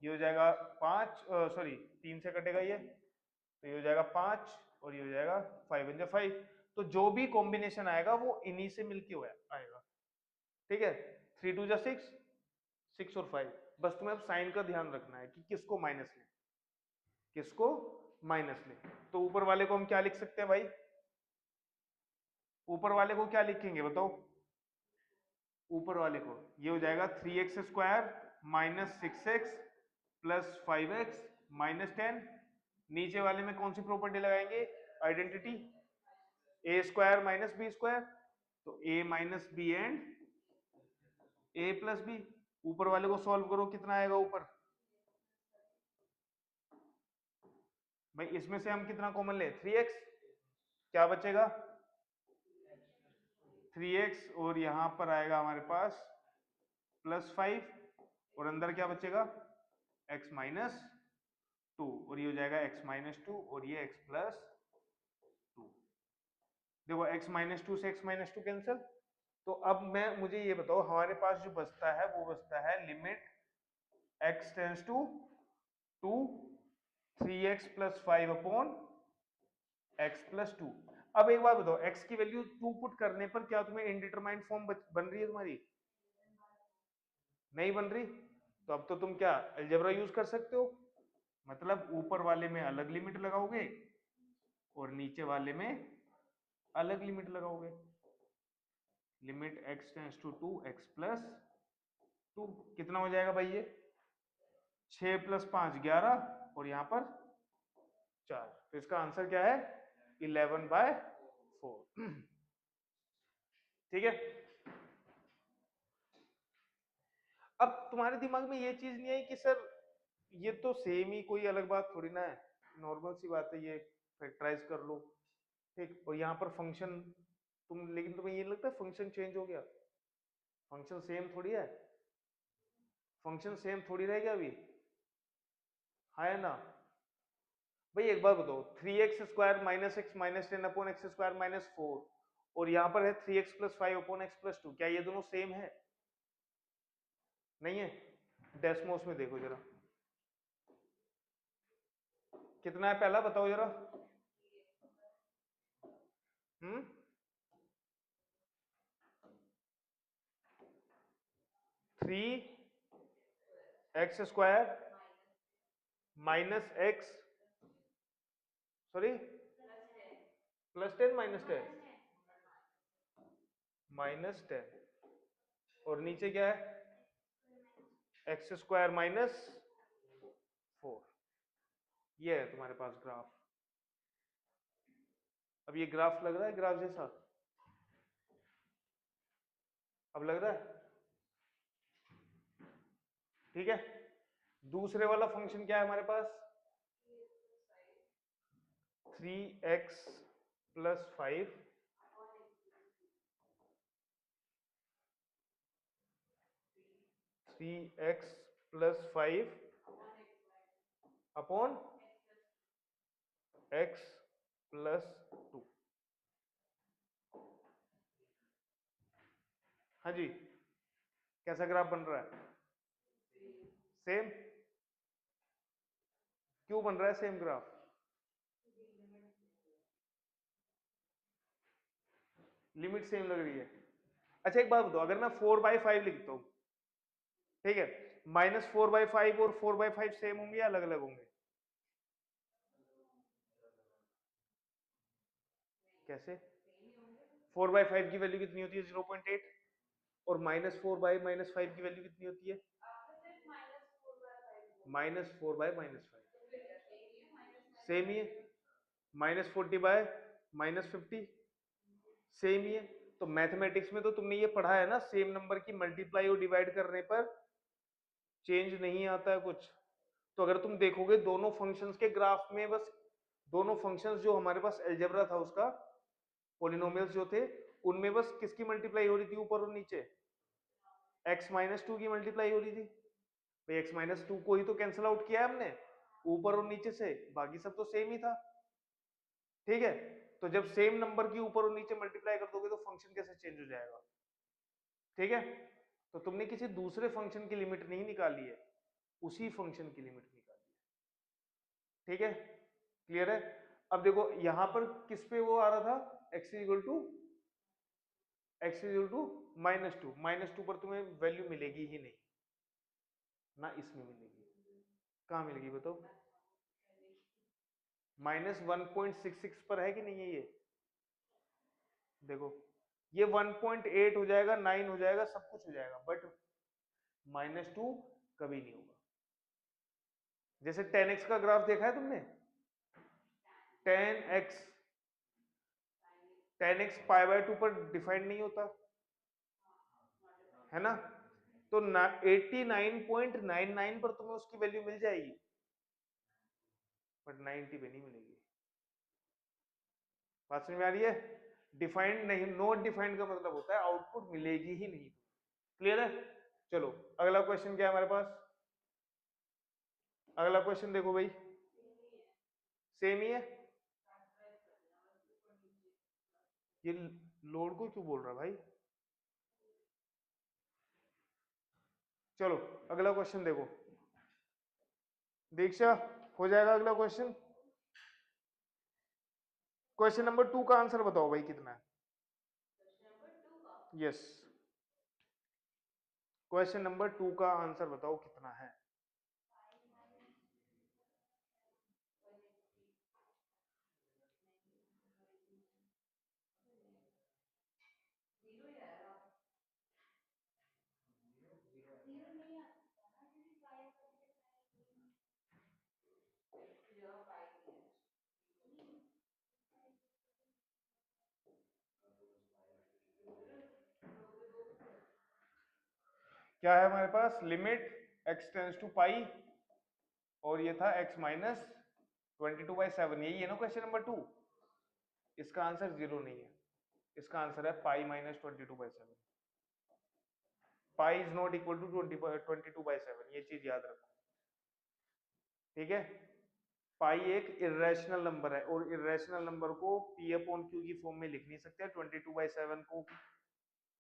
ये हो जाएगा 5, सॉरी 3 से कटेगा ये, तो ये हो जाएगा 5 और ये हो जाएगा 5 × 5। तो जो भी कॉम्बिनेशन आएगा वो इन्हीं से मिलके आएगा। ठीक है, 3 2 6, 6 और 5। बस तुम्हें अब साइन का ध्यान रखना है कि किसको माइनस लें, किसको माइनस लें। तो ऊपर वाले को हम क्या लिख सकते हैं भाई? ऊपर वाले को क्या लिखेंगे बताओ? ऊपर वाले को ये हो जाएगा 3x² minus 6x plus 5x minus 10। नीचे वाले में कौन सी प्रॉपर्टी लगाएंगे? आइडेंटिटी, a² माइनस b², तो a minus b and a plus b. ऊपर वाले को सॉल्व करो, कितना आएगा ऊपर? भाई इसमें से हम कितना कॉमन ले? 3x, क्या बचेगा? 3x, और यहां पर आएगा हमारे पास +5, और अंदर क्या बचेगा? x माइनस 2, और ये हो जाएगा x माइनस 2 और ये x प्लस 2। देखो x माइनस 2 से x माइनस 2 कैंसिल। तो अब मुझे ये बताओ, हमारे पास जो बचता है वो बचता है limit x tends to 2 3x + 5 upon x + 2। अब एक बात बताओ, x की वैल्यू 2 पुट करने पर क्या तुम्हें इनडिटरमाइंड फॉर्म बन रही है तुम्हारी? नहीं बन रही। तो अब तो तुम क्या अलजेब्रा यूज कर सकते हो, मतलब ऊपर वाले में अलग लिमिट लगाओगे और नीचे वाले में अलग लिमिट लगाओगे। Limit x tends to 2 x + 2 कितना हो जाएगा भाई? ये 6 + 5 11 और यहां पर 4। तो इसका आंसर क्या है? 11/4। ठीक है, अब तुम्हारे दिमाग में ये चीज नहीं आई कि सर ये तो सेम ही, कोई अलग बात थोड़ी ना है, नॉर्मल सी बात है, ये फैक्टराइज कर लो। ठीक, और यहाँ पर फंक्शन लेकिन तुम्हें ये लगता है फंक्शन चेंज हो गया? फंक्शन सेम थोड़ी है, फंक्शन सेम थोड़ी रहेगा अभी, है ना? भाई एक बात बताओ, 3x² minus x minus 10 upon x square minus 4 और यहाँ पर है 3x plus 5 upon x plus 2, क्या ये दोनों सेम है? नहीं है। डेस्मोस में देखो जरा कितना है, पहला बताओ जरा। हम्म 3x² माइनस एक्स, सॉरी +10 -10 -10 और नीचे क्या है, x² -4। ये है तुम्हारे पास ग्राफ। अब ये ग्राफ लग रहा है ग्राफ जैसा? अब लग रहा है? ठीक है। दूसरे वाला फंक्शन क्या है हमारे पास, 3x+5 3x+5 अपॉन x+2। हाँ जी, कैसा ग्राफ बन रहा है? सेम। क्यों बन रहा है सेम ग्राफ? लिमिट सेम लग रही है। अच्छा एक बात बताओ, अगर मैं 4/5 लिखता हूं, ठीक है, -4/5 और 4/5 सेम होंगे या अलग अलग होंगे? कैसे? 4/5 की वैल्यू कितनी होती है? 0.8। और -4/-5 की वैल्यू कितनी होती है? -4/-5 सेम ही है। -40/-50 सेम ही है। तो मैथमेटिक्स में तो तुमने ये पढ़ा है ना, सेम नंबर की मल्टीप्लाई और डिवाइड करने पर चेंज नहीं आता है कुछ। तो अगर तुम देखोगे दोनों फंक्शंस के ग्राफ में, बस दोनों फंक्शंस जो हमारे पास अलजेब्रा था उसका, पॉलिनोमियल्स जो थे, उनमें बस किसकी मल्टीप्लाई हो रही थी ऊपर और नीचे? x-2 की मल्टीप्लाई हो रही थी। भाई x-2 को ही तो कैंसिल आउट किया है हमने ऊपर और नीचे से, बाकी सब तो सेम ही था। ठीक है, तो जब सेम नंबर की ऊपर और नीचे मल्टीप्लाई कर दोगे तो फंक्शन कैसे चेंज हो जाएगा? ठीक है, तो तुमने किसी दूसरे फंक्शन की लिमिट नहीं निकाली है, उसी फंक्शन की लिमिट निकाली है। ठीक है, क्लियर है? अब देखो यहां पर किस पे वो आ रहा था, x=(-2) -2 पर तुम्हें वैल्यू मिलेगी ही नहीं ना, इसमें मिलेगी। कहां मिलेगी बताओ? -1.66 पर है कि नहीं है ये? देखो ये 1.8 हो जाएगा, 9 हो जाएगा, सब कुछ हो जाएगा, बट -2 कभी नहीं होगा। जैसे 10x का ग्राफ देखा है तुमने? 10x 10x π/2 पर डिफाइंड नहीं होता है ना, तो 89.99 पर तुम्हें उसकी वैल्यू मिल जाएगी, बट 90 पे नहीं मिलेगी। बात समझ में आ रही है? डिफाइंड नहीं, नॉट डिफाइंड का मतलब होता है आउटपुट मिलेगी ही नहीं। क्लियर है? चलो अगला क्वेश्चन क्या है हमारे पास? अगला क्वेश्चन देखो भाई, सेम ही है। ये लोड को क्यों बोल रहा है भाई? चलो अगला क्वेश्चन देखो दीक्षा, हो जाएगा अगला क्वेश्चन। क्वेश्चन नंबर 2 का आंसर बताओ भाई कितना है? यस, क्वेश्चन नंबर 2 का आंसर बताओ कितना है? क्या है हमारे पास? लिमिट x → और ये था x-22/7, यही है ना क्वेश्चन नंबर 2? इसका आंसर 0 नहीं है, इसका आंसर है π-22/7। Pi is not equal to 22/7, ये चीज याद रखो। ठीक है, पाई एक इरेशनल नंबर है और इरेशनल नंबर को पी अपॉन क्यू की फॉर्म में लिख नहीं सकते। 22/7 को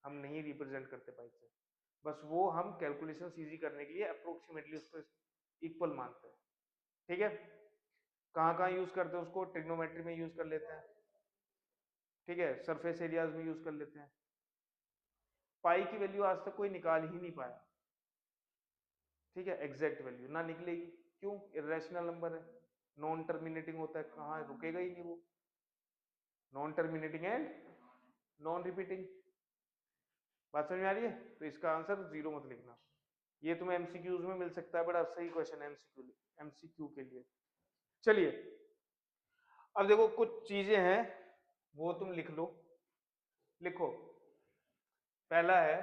हम नहीं रिप्रेजेंट करते पाई से, बस वो हम कैलकुलेशन इजी करने के लिए अप्रोक्सीमेटली उसको इक्वल मानते हैं। ठीक है, कहाँ कहाँ यूज करते हैं उसको, ट्रिग्नोमेट्री में यूज कर लेते हैं, ठीक है, सरफेस एरियाज में यूज कर लेते हैं। पाई की वैल्यू आज तक कोई निकाल ही नहीं पाया, ठीक है, एग्जैक्ट वैल्यू ना निकलेगी, क्यों, इरेशनल नंबर है, नॉन टर्मिनेटिंग होता है, कहाँ रुकेगा ही नहीं वो, non terminating and non repeating. बात समझ में आ रही है? तो इसका आंसर जीरो मत लिखना, ये तुम्हें एमसीक्यूज में मिल सकता है, बड़ा सही क्वेश्चन है एमसीक्यू के लिए। चलिए अब देखो कुछ चीजें हैं वो तुम लिख लो, लिखो। पहला है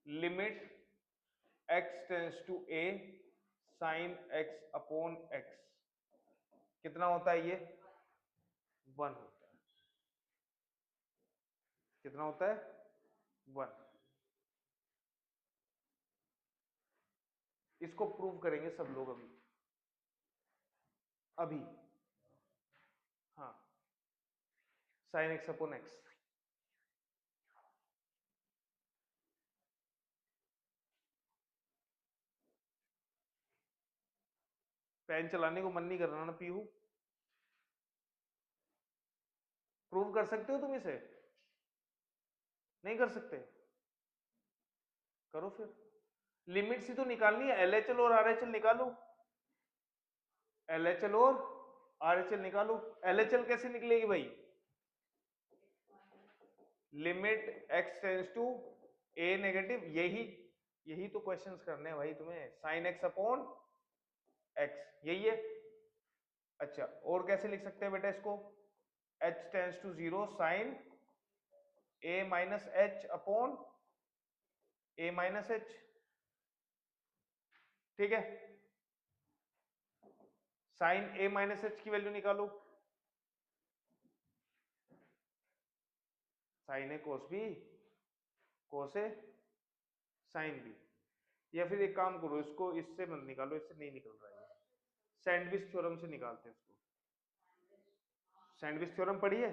limit x tends to a sine x upon x, कितना होता है ये, 1 होता है। कितना होता है, 1। इसको प्रूव करेंगे सब लोग अभी अभी। हाँ, sine x upon x। Pen चलाने को मन नहीं कर रहा ना पीहू, प्रूव कर सकते हो तुम इसे, नहीं कर सकते, करो फिर। लिमिट सी तो निकालनी है, एलएचएल और आरएचएल निकालो, एलएचएल और आरएचएल निकालो। एलएचएल कैसे निकलेगी भाई, limit x tends to a negative, यही यही तो क्वेश्चंस करने हैं भाई तुम्हें, साइन x अपॉन x, यही है। अच्छा और कैसे लिख सकते हैं बेटा इसको, h tends to 0 sine a minus h upon a minus h, ठीक है। साइन a माइनस h की वैल्यू निकालो, sine A cos B cos A sine B. या फिर एक काम करो, इसको इससे मत निकालो, इससे नहीं निकल रहा है, सैंडविच थ्योरम से निकालते हैं इसको। सैंडविच थ्योरम पढ़ी है?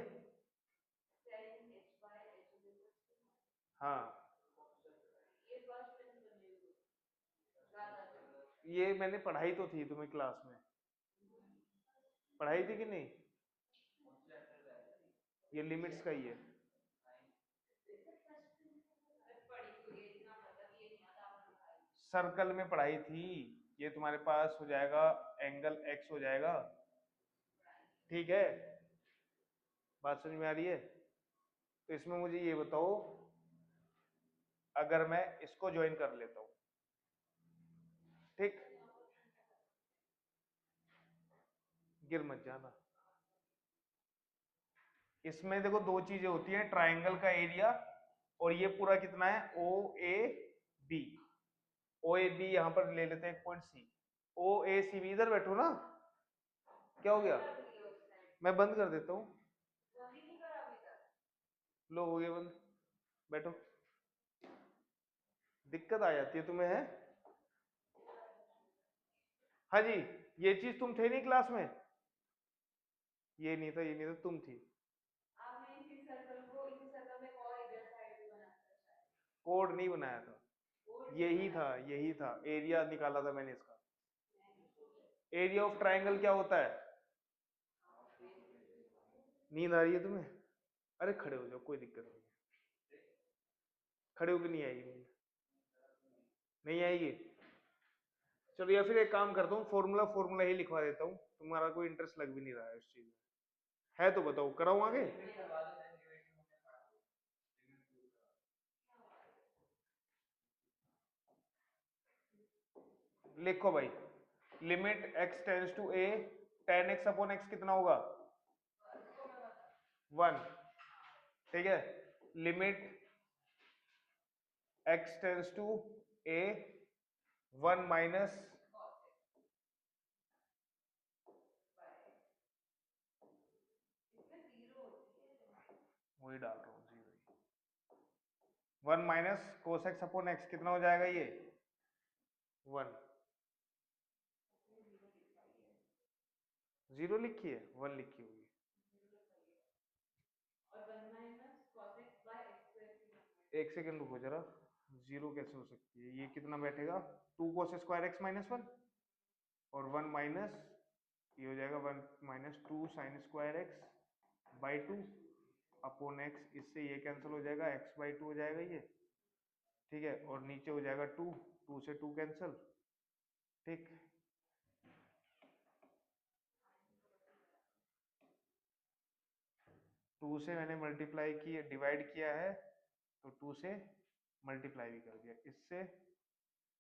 हाँ, ये मैंने पढ़ाई तो थी तुम्हें क्लास में, पढ़ाई थी कि नहीं, ये लिमिट्स का ही है। सर्कल में पढ़ाई थी, ये तुम्हारे पास हो जाएगा एंगल एक्स हो जाएगा, ठीक है। बात समझ में आ रही है? तो इसमें मुझे ये बताओ, अगर मैं इसको ज्वाइन कर लेता हूं, ठीक, गिर मत जाना। इसमें देखो दो चीजें होती हैं, ट्राइंगल का एरिया और ये पूरा कितना है, ओ A B. O A B यहां पर ले लेते हैं पॉइंट सी, ओ ए सी बी, इधर बैठो ना, क्या हो गया, मैं बंद कर देता हूँ, लो हो गया बंद, बैठो। दिक्कत आ जाती है तुम्हें, है? हाँ जी, ये चीज तुम थे नहीं क्लास में, ये नहीं था, ये नहीं था, तुम थी। कोड नहीं बनाया था, यही था, यही था, एरिया निकाला था मैंने इसका। एरिया ऑफ ट्राइंगल क्या होता है, नींद आ रही है तुम्हें, अरे खड़े हो जाओ, कोई दिक्कत नहीं है, खड़े होकर नहीं आएगी नींद, नहीं आएगी। चलो या फिर एक काम करता हूँ, फॉर्मूला फॉर्मूला ही लिखवा देता हूँ, तुम्हारा कोई इंटरेस्ट लग भी नहीं रहा है उस चीज में, है तो बताओ, कराऊं आगे? लिखो भाई, limit x tends to a tan x upon x कितना होगा, 1, ठीक है। Limit x tends to a 1 minus, वही डाल रहा हूँ zero, 1 minus cos x upon x कितना हो जाएगा ये, 1, 0 लिखी है, 1 लिखी होगी। एक सेकेंड रुको जरा, 0 कैसे हो सकती है, ये कितना बैठेगा, 2 cos स्क्वायर एक्स माइनस 1 और 1 माइनस ये हो जाएगा 1 minus 2 sine square x by 2 upon x, इससे ये कैंसिल हो जाएगा, एक्स बाई 2 हो जाएगा ये, ठीक है, और नीचे हो जाएगा 2, 2 से 2 कैंसिल, ठीक। 2 से मैंने मल्टीप्लाई किया, डिवाइड किया है, तो 2 से मल्टीप्लाई भी कर दिया, इससे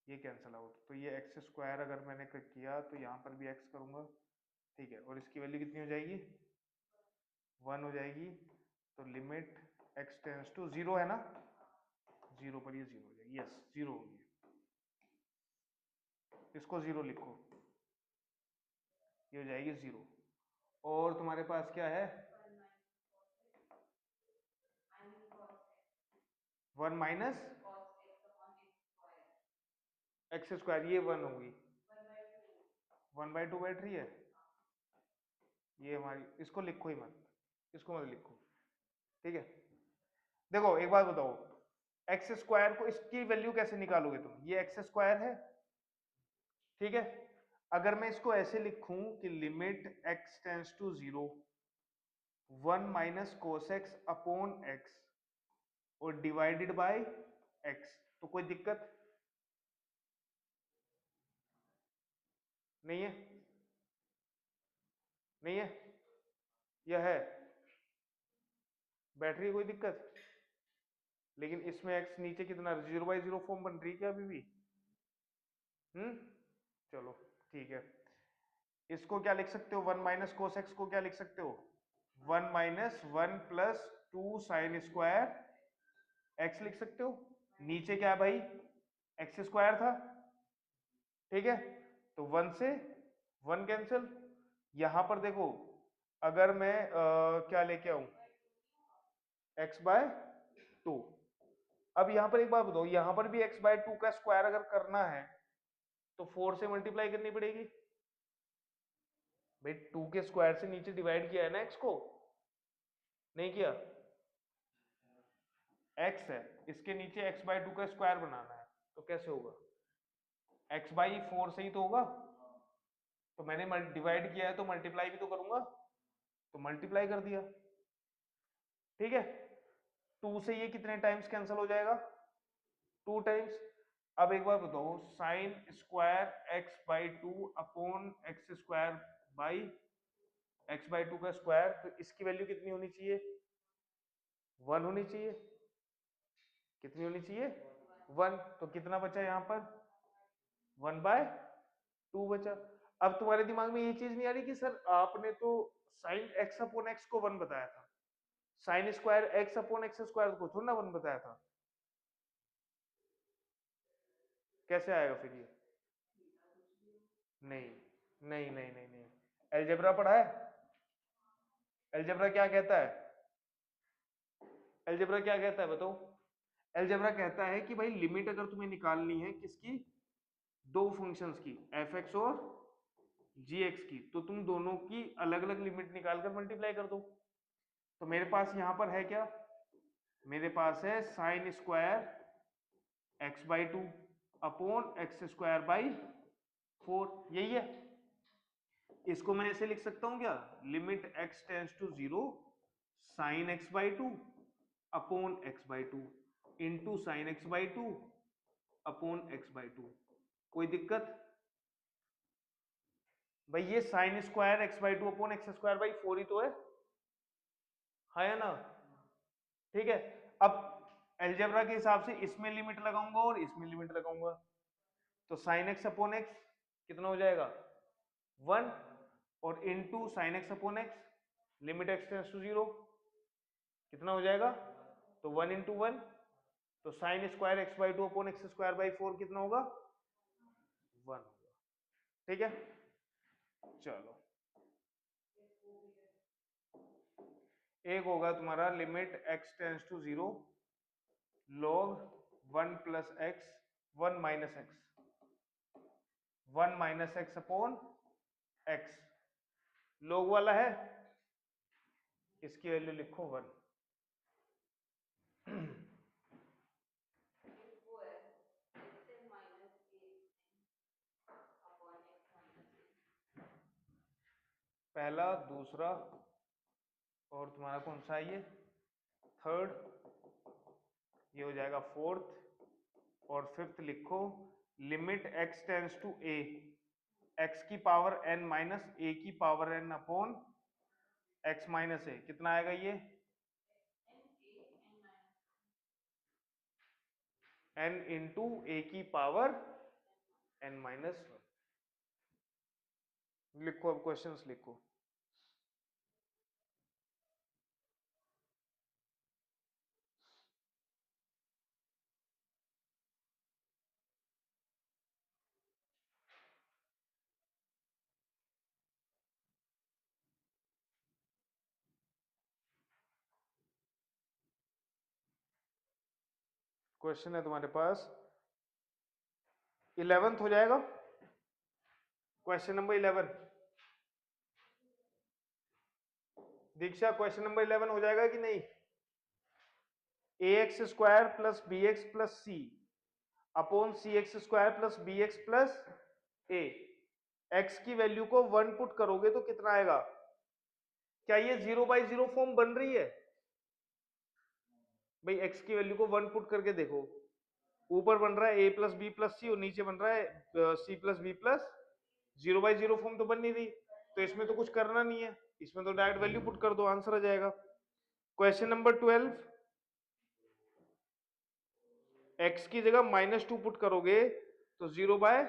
ये कैंसिल आउट, तो ये एक्स स्क्वायर अगर मैंने किया तो यहाँ पर भी एक्स करूंगा, ठीक है, और इसकी वैल्यू कितनी हो जाएगी, 1 हो जाएगी, तो लिमिट एक्स टेंस टू 0 है ना, 0 पर ये 0 हो जाएगी, यस 0 होगी, इसको 0 लिखो, ये हो जाएगी 0। और तुम्हारे पास क्या है, 1 माइनस एक्स स्क्वायर, ये 1 होगी, 1/2 बैठ रही है, ये हमारी, इसको लिखो ही मत, इसको मत लिखो, ठीक है। देखो एक बात बताओ, एक्स स्क्वायर को, इसकी वैल्यू कैसे निकालोगे तुम, ये एक्स स्क्वायर है, ठीक है, अगर मैं इसको ऐसे लिखूं कि limit x tends to 0 1 minus cos x upon x और डिवाइडेड बाय एक्स, तो कोई दिक्कत नहीं है, नहीं है, यह है, बैटरी कोई दिक्कत, लेकिन इसमें एक्स नीचे कितना 0/0 फॉर्म बन रही है क्या अभी भी, चलो ठीक है, इसको क्या लिख सकते हो, 1 माइनस कोस एक्स को क्या लिख सकते हो, 1 minus 1 plus 2 sine square x लिख सकते हो, नीचे क्या है भाई, एक्स स्क्वायर था, ठीक है, तो 1 से 1 कैंसिल, यहां पर देखो अगर मैं क्या लेके आऊं, x/2, अब यहां पर एक बात बताओ, यहां पर भी x/2 का स्क्वायर अगर करना है तो 4 से मल्टीप्लाई करनी पड़ेगी, भाई 2 के स्क्वायर से नीचे डिवाइड किया है ना x को, नहीं किया, x है, इसके नीचे x/2 का स्क्वायर बनाना है, तो कैसे होगा, x/4 से ही तो होगा, तो मैंने डिवाइड किया है तो मल्टीप्लाई भी तो करूंगा, तो मल्टीप्लाई कर दिया, ठीक है, 2 से ये कितने टाइम्स कैंसिल हो जाएगा, 2 टाइम्स। अब एक बार बताओ, sign square x/2 upon x square by x/2 का स्क्वायर, तो इसकी वैल्यू कितनी होनी चाहिए, 1 होनी चाहिए, कितनी होनी चाहिए, 1, तो कितना बचा यहाँ पर, 1/2 बचा। अब तुम्हारे दिमाग में ये चीज नहीं आ रही कि सर आपने तो साइन एक्स अपॉन एक्स को 1 बताया था, sine square x upon x square को थोड़ा ना 1 बताया था, कैसे आएगा फिर ये, नहीं नहीं नहीं नहीं नहीं, अलजेब्रा पढ़ा है, अलजेब्रा क्या कहता है, अलजेब्रा क्या कहता है बताओ, अलजेब्रा कहता है कि भाई लिमिट अगर तुम्हें निकालनी है किसकी, दो फंक्शंस की, एफ एक्स और जी एक्स की, तो तुम दोनों की अलग अलग लिमिट निकालकर मल्टीप्लाई कर दो, तो मेरे पास यहां पर है क्या, मेरे पास है sign square x/2 upon x square by 4, यही है, इसको मैं ऐसे लिख सकता हूं क्या, limit x tends to 0 sine x/2 upon x/2 into sine x/2 upon x/2, कोई दिक्कत, भाई ये sine square x/2 upon x square by 4 ही तो है ना, ठीक है। अब एल्जेब्रा के हिसाब से इसमें लिमिट लगाऊंगा और इसमें लिमिट लगाऊंगा, तो साइन एक्स अपॉन एक्स कितना हो जाएगा 1, और into sine x upon x limit x tends to 0 कितना हो जाएगा, तो 1 इंटू 1, तो sine square x/2 upon x square by 4 कितना होगा 1 होगा, ठीक है। चलो एक होगा तुम्हारा limit x tends to 0 log 1 plus x 1 minus x 1 minus x upon एक्स, log वाला है, इसकी वैल्यू लिखो 1। पहला, दूसरा और तुम्हारा कौन सा है ये, थर्ड, ये हो जाएगा फोर्थ, और फिफ्थ लिखो limit x tends to a, x की पावर n माइनस a की power n upon x minus a, कितना आएगा ये, n इंटू a की पावर n माइनस 1। लिखो अब क्वेश्चंस लिखो। क्वेश्चन है तुम्हारे पास 11th हो जाएगा, question number 11। Diksha question number 11 हो जाएगा कि नहीं, ax square plus b x plus c upon c x square plus b x plus a, एक्स की वैल्यू को 1 पुट करोगे तो कितना आएगा, क्या ये 0/0 फॉर्म बन रही है भाई, x की वैल्यू को 1 पुट करके देखो, ऊपर बन रहा है a plus B plus C और नीचे बन रहा है c plus B plus, 0/0 form तो बन नहीं रही, तो इसमें तो कुछ करना नहीं है, इसमें तो डायरेक्ट वैल्यू पुट कर दो, आंसर आ जाएगा। क्वेश्चन नंबर 12, x की जगह -2 पुट करोगे तो 0 बाय,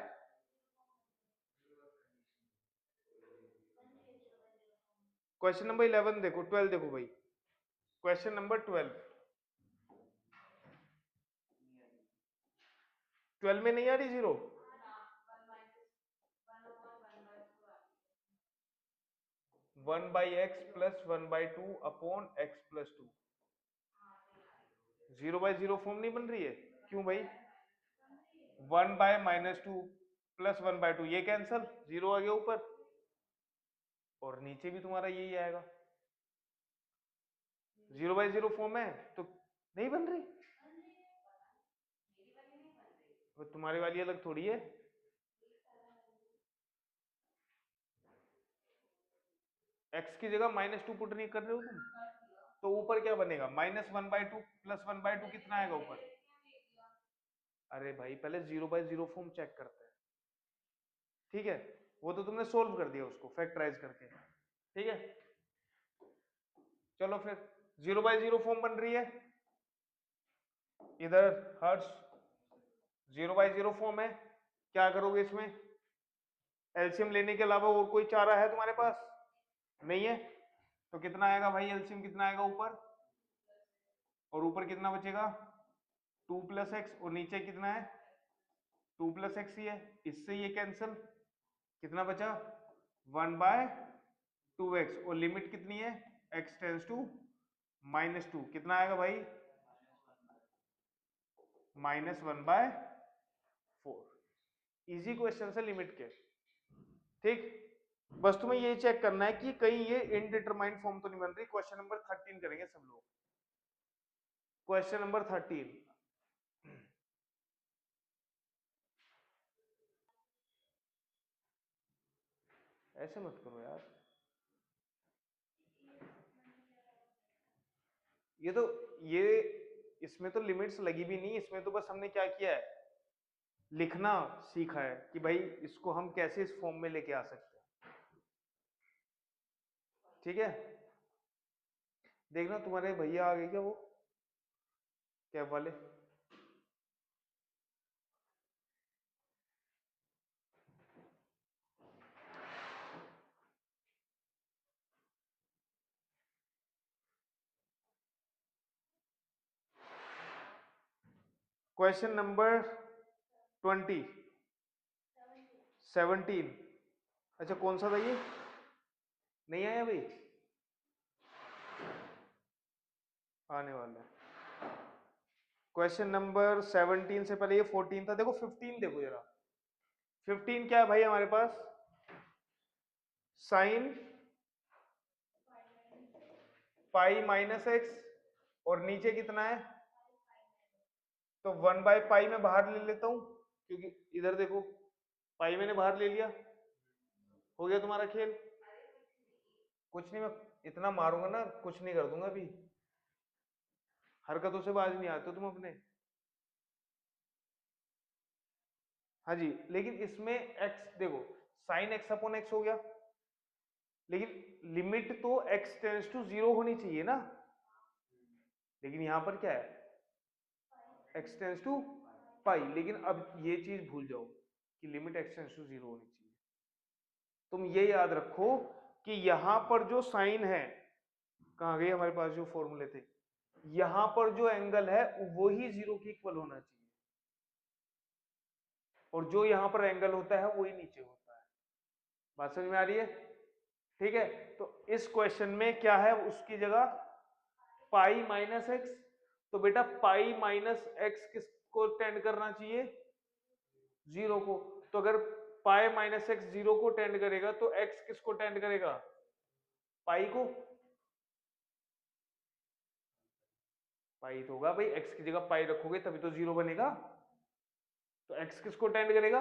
क्वेश्चन नंबर 11 देखो, 12 देखो भाई, क्वेश्चन नंबर 12 में नहीं आ रही zero, 1/x plus 1/2 upon x plus 2, 0/0 form नहीं बन रही है, क्यों भाई, 1/-2 प्लस 1/2 ये कैंसल, 0 आ गया ऊपर, और नीचे भी तुम्हारा यही आएगा, 0/0 फॉर्म है तो नहीं बन रही, तो तुम्हारी वाली अलग थोड़ी है, x की जगह -2 पुट नहीं कर रहे हो तुम, तो ऊपर क्या बनेगा, -1/2 प्लस 1/2 कितना आएगा ऊपर, अरे भाई पहले 0/0 फॉर्म चेक करते हैं, ठीक है, वो तो तुमने सोल्व कर दिया उसको फैक्टराइज करके, ठीक है, चलो फिर 0/0 फॉर्म बन रही है, इधर हर्ष 0/0 फॉर्म है, क्या करोगे इसमें, एलसीएम लेने के अलावा और कोई चारा है तुम्हारे पास, नहीं है, तो कितना आएगा भाई, एलसीएम कितना आएगा ऊपर, और ऊपर कितना बचेगा 2 प्लस एक्स, और नीचे कितना है 2 प्लस एक्स ही है, इससे ये कैंसिल, कितना बचा 1/2x, और लिमिट कितनी है x टेंस टू -2, कितना आएगा भाई -1/4। इजी क्वेश्चन है लिमिट के, ठीक, बस तुम्हें ये चेक करना है कि कहीं ये इनडिटरमाइंड फॉर्म तो नहीं बन रही। क्वेश्चन नंबर 13 करेंगे सब लोग, क्वेश्चन नंबर 13, ऐसे मत करो यार, ये तो ये इसमें तो लिमिट्स लगी भी नहीं, इसमें तो बस हमने क्या किया है, लिखना सीखा है कि भाई इसको हम कैसे इस फॉर्म में लेके आ सकते हैं, ठीक है, देखना तुम्हारे भैया आ गए क्या, वो कैब वाले, क्वेश्चन नंबर 20 17, अच्छा कौन सा था ये, नहीं आया भाई, आने वाला है, क्वेश्चन नंबर 17 से पहले ये 14 था, देखो 15 देखो जरा, 15 क्या है भाई हमारे पास, साइन पाई माइनस एक्स और नीचे कितना है, तो 1/पाई में बाहर ले लेता हूं, क्योंकि इधर देखो पाई मैंने बाहर ले लिया, हो गया तुम्हारा खेल। कुछ नहीं, मैं इतना मारूंगा ना, कुछ नहीं कर दूंगा अभी, हरकतों से बाज नहीं आते हो तुम अपने। हाँ जी, लेकिन इसमें x देखो, साइन एक्स अपॉन एक्स हो गया, लेकिन लिमिट तो x टेंस टू 0 होनी चाहिए ना, लेकिन यहां पर क्या है, x टेंस टू पाई। लेकिन अब ये चीज भूल जाओ कि लिमिट x टेंस टू 0 होनी चाहिए। तुम ये याद रखो कि यहां पर जो साइन है, कहां गए हमारे पास जो फॉर्मूले थे, यहां पर जो एंगल है वो ही 0 के इक्वल होना चाहिए, और जो यहां पर एंगल होता है वही नीचे होता है। बात समझ में आ रही है? ठीक है, तो इस क्वेश्चन में क्या है, उसकी जगह पाई माइनस एक्स, तो बेटा पाई माइनस एक्स किसको टेंड करना चाहिए, 0 को। तो अगर पाई माइनस एक्स 0 को टेंड करेगा तो एक्स किसको टेंड करेगा, पाई को। पाई तो होगा भाई, एक्स की जगह पाई रखोगे तभी तो 0 बनेगा, तो एक्स किसको टेंड करेगा,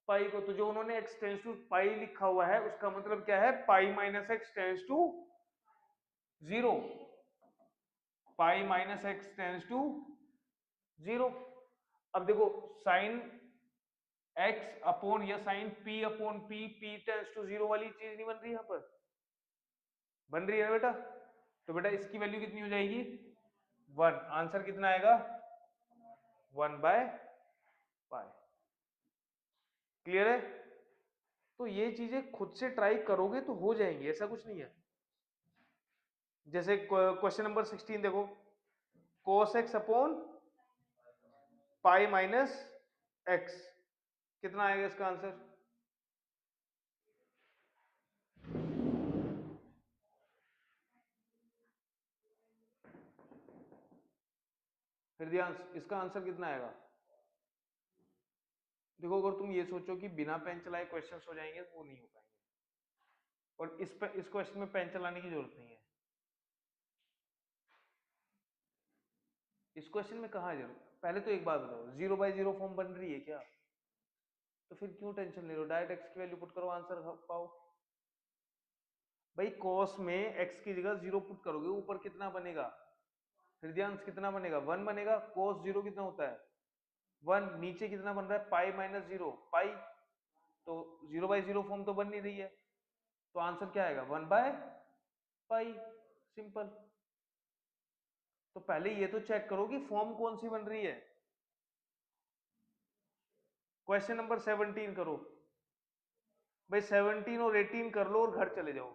पाई को। तो जो उन्होंने एक्स टेंस टू पाई लिखा हुआ है उसका मतलब क्या है, pi minus x tends to 0, pi minus x tends to 0। अब देखो साइन एक्स अपॉन या sine P upon P, P tends to 0 वाली चीज नहीं बन रही यहां पर, बन रही है ना बेटा। तो बेटा इसकी वैल्यू कितनी हो जाएगी, 1। आंसर कितना आएगा, 1/पाई। क्लियर है? तो ये चीजें खुद से ट्राई करोगे तो हो जाएंगी, ऐसा कुछ नहीं है। जैसे क्वेश्चन नंबर 16 देखो, cos x upon pi minus x, कितना आएगा इसका आंसर, हृदयांश इसका आंसर कितना आएगा। देखो अगर तुम ये सोचो कि बिना पेन चलाए क्वेश्चंस हो जाएंगे तो वो नहीं हो पाएंगे, और इस क्वेश्चन में पेन चलाने की जरूरत नहीं है। इस क्वेश्चन में कहाँ है जरूरत, पहले तो एक बात बताओ, 0/0 फॉर्म बन रही है क्या, तो फिर क्यों टेंशन ले रहे हो, डायरेक्ट एक्स की वैल्यू पुट करो, आंसर पाओ। भाई कॉस में एक्स की जगह 0 पुट करोगे, ऊपर कितना बनेगा, हृदयांश कितना बनेगा, 1 बनेगा, cos 0 कितना होता है 1, नीचे कितना बन रहा है पाई माइनस 0 पाई, तो 0/0 फॉर्म तो बन नहीं रही है, तो आंसर क्या आएगा, 1/पाई, सिंपल। तो पहले ये तो चेक करो कि फॉर्म कौन सी बन रही है। क्वेश्चन नंबर 17 करो भाई, 17 और 18 कर लो और घर चले जाओ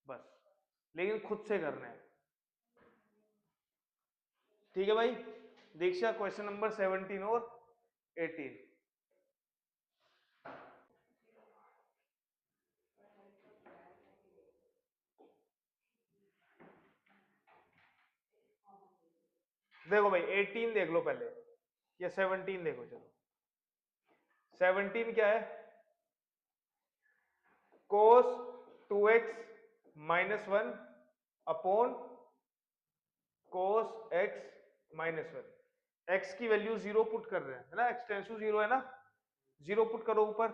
बस, लेकिन खुद से करना है, ठीक है भाई। दीक्षा क्वेश्चन नंबर 17 और 18। देखो भाई 18 देख लो पहले, या 17 देखो, चलो 17 क्या है, cos 2x minus 1 upon cos x minus 1। x की वैल्यू 0 पुट कर रहे हैं, है ना, x टेंस टू 0 है ना, 0 पुट करो ऊपर।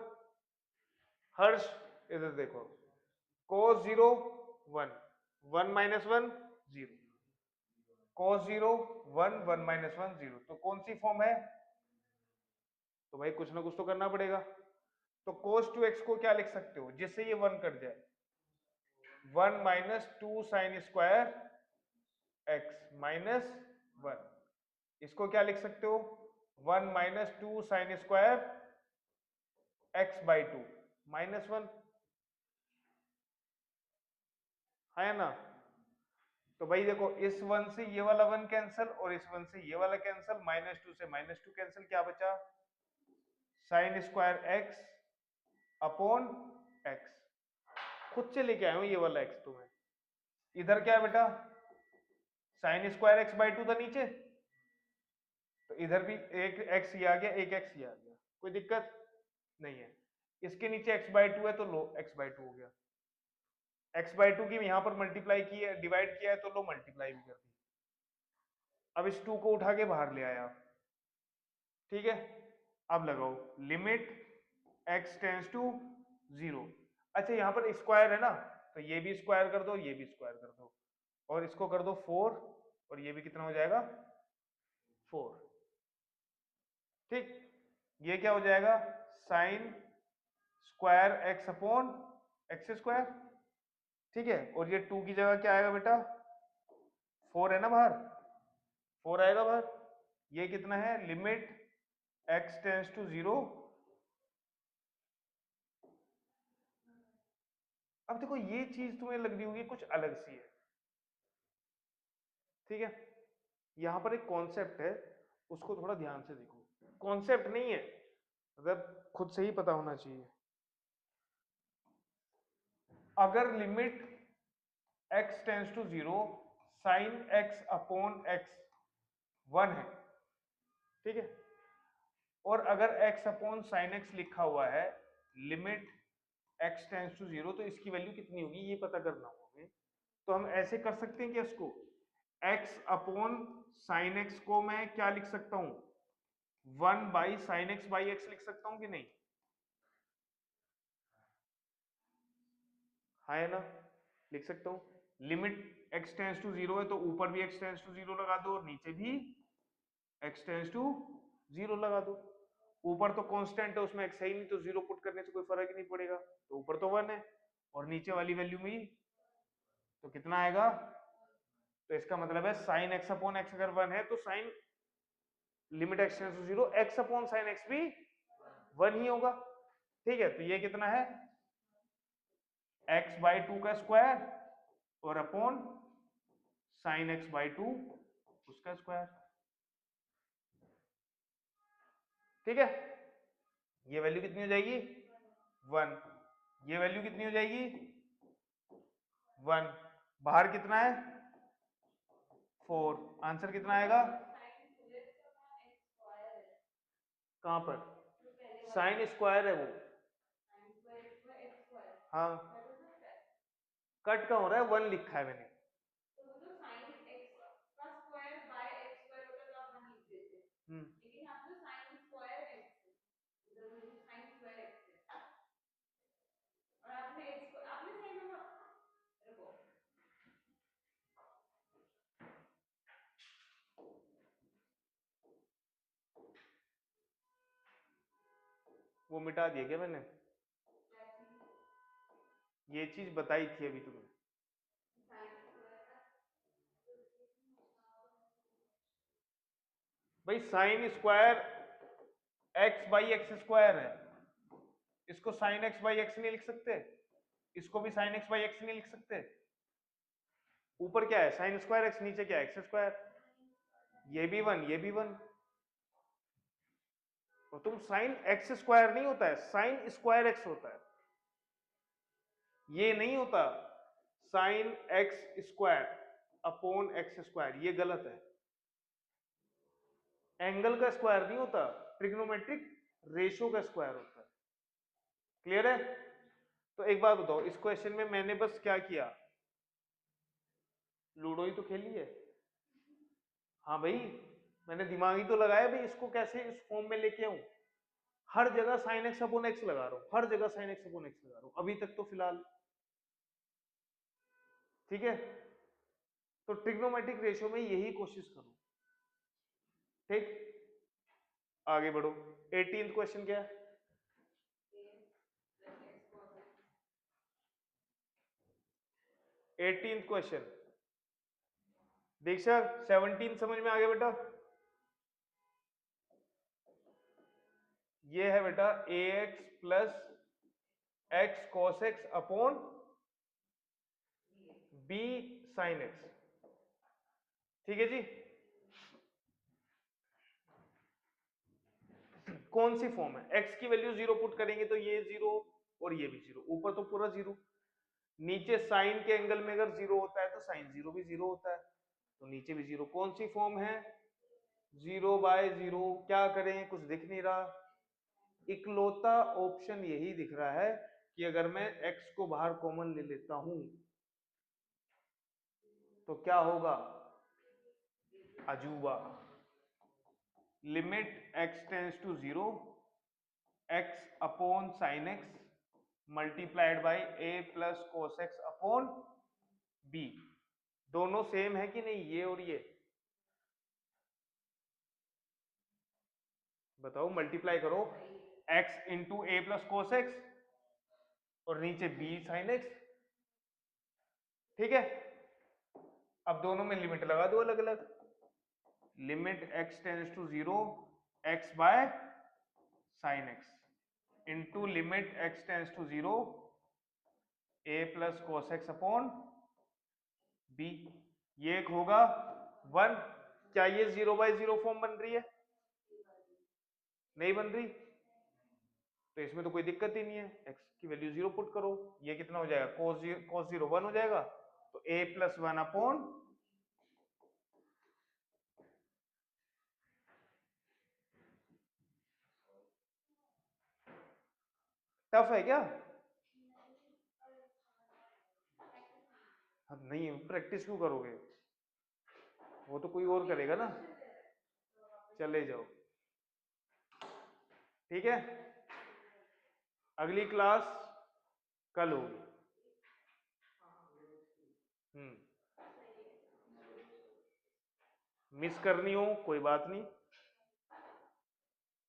हर्ष इधर देखो, cos 0 1, 1 माइनस 1 0, cos 0 1, 1 माइनस 1 0, तो कौन सी फॉर्म है, तो भाई कुछ ना कुछ तो करना पड़ेगा। तो cos 2x को क्या लिख सकते हो, जिससे ये 1 कट जाए, 1 minus 2 sine square x minus 1, इसको क्या लिख सकते हो, 1 minus 2 sign square x/2 minus 1, है ना। तो भाई देखो इस 1 से ये वाला 1 कैंसिल, और इस 1 से ये वाला कैंसिल, -2 से -2 कैंसिल, क्या बचा, sine square x upon x। खुद से लेके आया हूं ये वाला x, तो मैं इधर क्या है बेटा, साइन स्क्वायर x/2 था नीचे, तो इधर भी एक x ये आ गया, एक x ये आ गया, कोई दिक्कत नहीं है। इसके नीचे x/2 है तो लो x/2 हो गया। x/2 की यहाँ पर मल्टीप्लाई की है, डिवाइड किया है तो लो मल्टीप्लाई भी कर दी। अब इस 2 को उठा के बाहर ले आया, ठीक है। अब लगाओ लिमिट x टेंस टू 0। अच्छा यहाँ पर स्क्वायर है ना, तो ये भी स्क्वायर कर दो, ये भी स्क्वायर कर दो, और इसको कर दो 4, और ये भी कितना हो जाएगा 4, ठीक। ये क्या हो जाएगा sine square x upon x square, ठीक है। और ये 2 की जगह क्या आएगा बेटा 4 है ना बाहर, 4 आएगा बाहर। ये कितना है लिमिट x टेंस टू 0। अब देखो ये चीज तुम्हें लग रही होगी कुछ अलग सी है, ठीक है। यहां पर एक कॉन्सेप्ट है, उसको थोड़ा ध्यान से देखो। कॉन्सेप्ट नहीं है, मतलब खुद से ही पता होना चाहिए। अगर limit x tends to 0 sine x upon x 1 है, ठीक है। और अगर x अपॉन साइन x लिखा हुआ है लिमिट x टेंस टू 0, तो इसकी वैल्यू कितनी होगी ये पता करना होगा हमें। तो हम ऐसे कर सकते हैं कि इसको x अपॉन साइन x को मैं क्या लिख सकता हूं 1 by sine x by x लिख सकता हूं कि नहीं, हाँ है ना, लिख सकता हूं। लिमिट x टेंस टू 0 है तो ऊपर भी x टेंस टू 0 लगा दो और नीचे भी x टेंस टू 0 लगा दो। ऊपर तो कांस्टेंट है उसमें x है ही नहीं, तो 0 पुट करने से कोई फर्क ही नहीं पड़ेगा, तो ऊपर तो 1 है और नीचे वाली वैल्यू में तो कितना आएगा। तो इसका मतलब है साइन x अपॉन x अगर 1 है तो sine limit x tends to 0 x upon sine x भी 1 ही होगा, ठीक है। तो ये कितना है x बाई 2 का स्क्वायर और अपॉन साइन एक्स बाई 2 उसका स्क्वायर, ठीक है। ये वैल्यू कितनी हो जाएगी 1, ये वैल्यू कितनी हो जाएगी 1, बाहर कितना है 4, आंसर कितना आएगा कहां पर साइन स्क्वायर है वो, हाँ कट का हो रहा है 1 लिखा है मैंने, लेकिन यहाँ पे साइन स्क्वायर एक्स है, इधर साइन स्क्वायर एक्स है, और आपने एक्स को आपने साइन रुको वो मिटा दिया क्या मैंने, ये चीज बताई थी अभी तुम्हें। भाई sine square x by x square है, इसको साइन एक्स बाई एक्स नहीं लिख सकते, इसको भी साइन एक्स बाई एक्स नहीं लिख सकते। ऊपर क्या है साइन स्क्वायर एक्स, नीचे क्या है एक्स स्क्वायर, ये भी 1 ये भी 1। और तुम साइन एक्स स्क्वायर नहीं होता है साइन स्क्वायर एक्स होता है, ये नहीं होता sine x square upon x square, ये गलत है। एंगल का स्क्वायर नहीं होता, ट्रिग्नोमेट्रिक रेशियो का स्क्वायर होता है, क्लियर है। तो एक बात बताओ इस क्वेश्चन में मैंने बस क्या किया, लूडो ही तो खेली है, हाँ भाई मैंने दिमाग ही तो लगाया भाई इसको कैसे इस फॉर्म में लेके आऊं। हर जगह साइन एक्स अपॉन एक्स लगा रहा हूं, हर जगह साइन एक्स अपॉन एक्स लगा रहा हूं अभी तक तो फिलहाल, ठीक है। तो ट्रिग्नोमेट्रिक रेशियो में यही कोशिश करो, ठीक। आगे बढ़ो, 18th क्वेश्चन क्या है, 18th क्वेश्चन दीक्षा 17 समझ में आ गया बेटा, ये है बेटा A x plus x cos x upon B sine x, ठीक है जी। कौन सी फॉर्म है, एक्स की वैल्यू 0 पुट करेंगे तो ये 0 और ये भी 0, ऊपर तो पूरा 0, नीचे साइन के एंगल में अगर 0 होता है तो साइन 0 भी 0 होता है, तो नीचे भी 0, कौन सी फॉर्म है 0 बाय 0, क्या करें कुछ दिख नहीं रहा, इकलौता ऑप्शन यही दिख रहा है कि अगर मैं x को बाहर कॉमन ले लेता हूं तो क्या होगा अजूबा। Limit x tends to 0 x upon sine x multiplied by a plus cos x upon b। दोनों सेम है कि नहीं, ये और ये बताओ, मल्टीप्लाई करो x इंटू ए प्लस कोस एक्स और नीचे b साइन x, ठीक है। अब दोनों में लिमिट लगा दो अलग अलग। Limit x tends to 0 x by sine x into limit x tends to 0 a plus cos x upon b। ये एक होगा 1। क्या ये 0/0 फॉर्म बन रही है? नहीं बन रही, तो इसमें तो कोई दिक्कत ही नहीं है, x की वैल्यू 0 पुट करो। ये कितना हो जाएगा, cos 0 1 हो जाएगा, तो a प्लस 1 अपॉन टफ है क्या? हाँ, नहीं प्रैक्टिस क्यों करोगे, वो तो कोई और करेगा ना। चले जाओ, ठीक है। अगली क्लास कल होगी। मिस करनी हो कोई बात नहीं,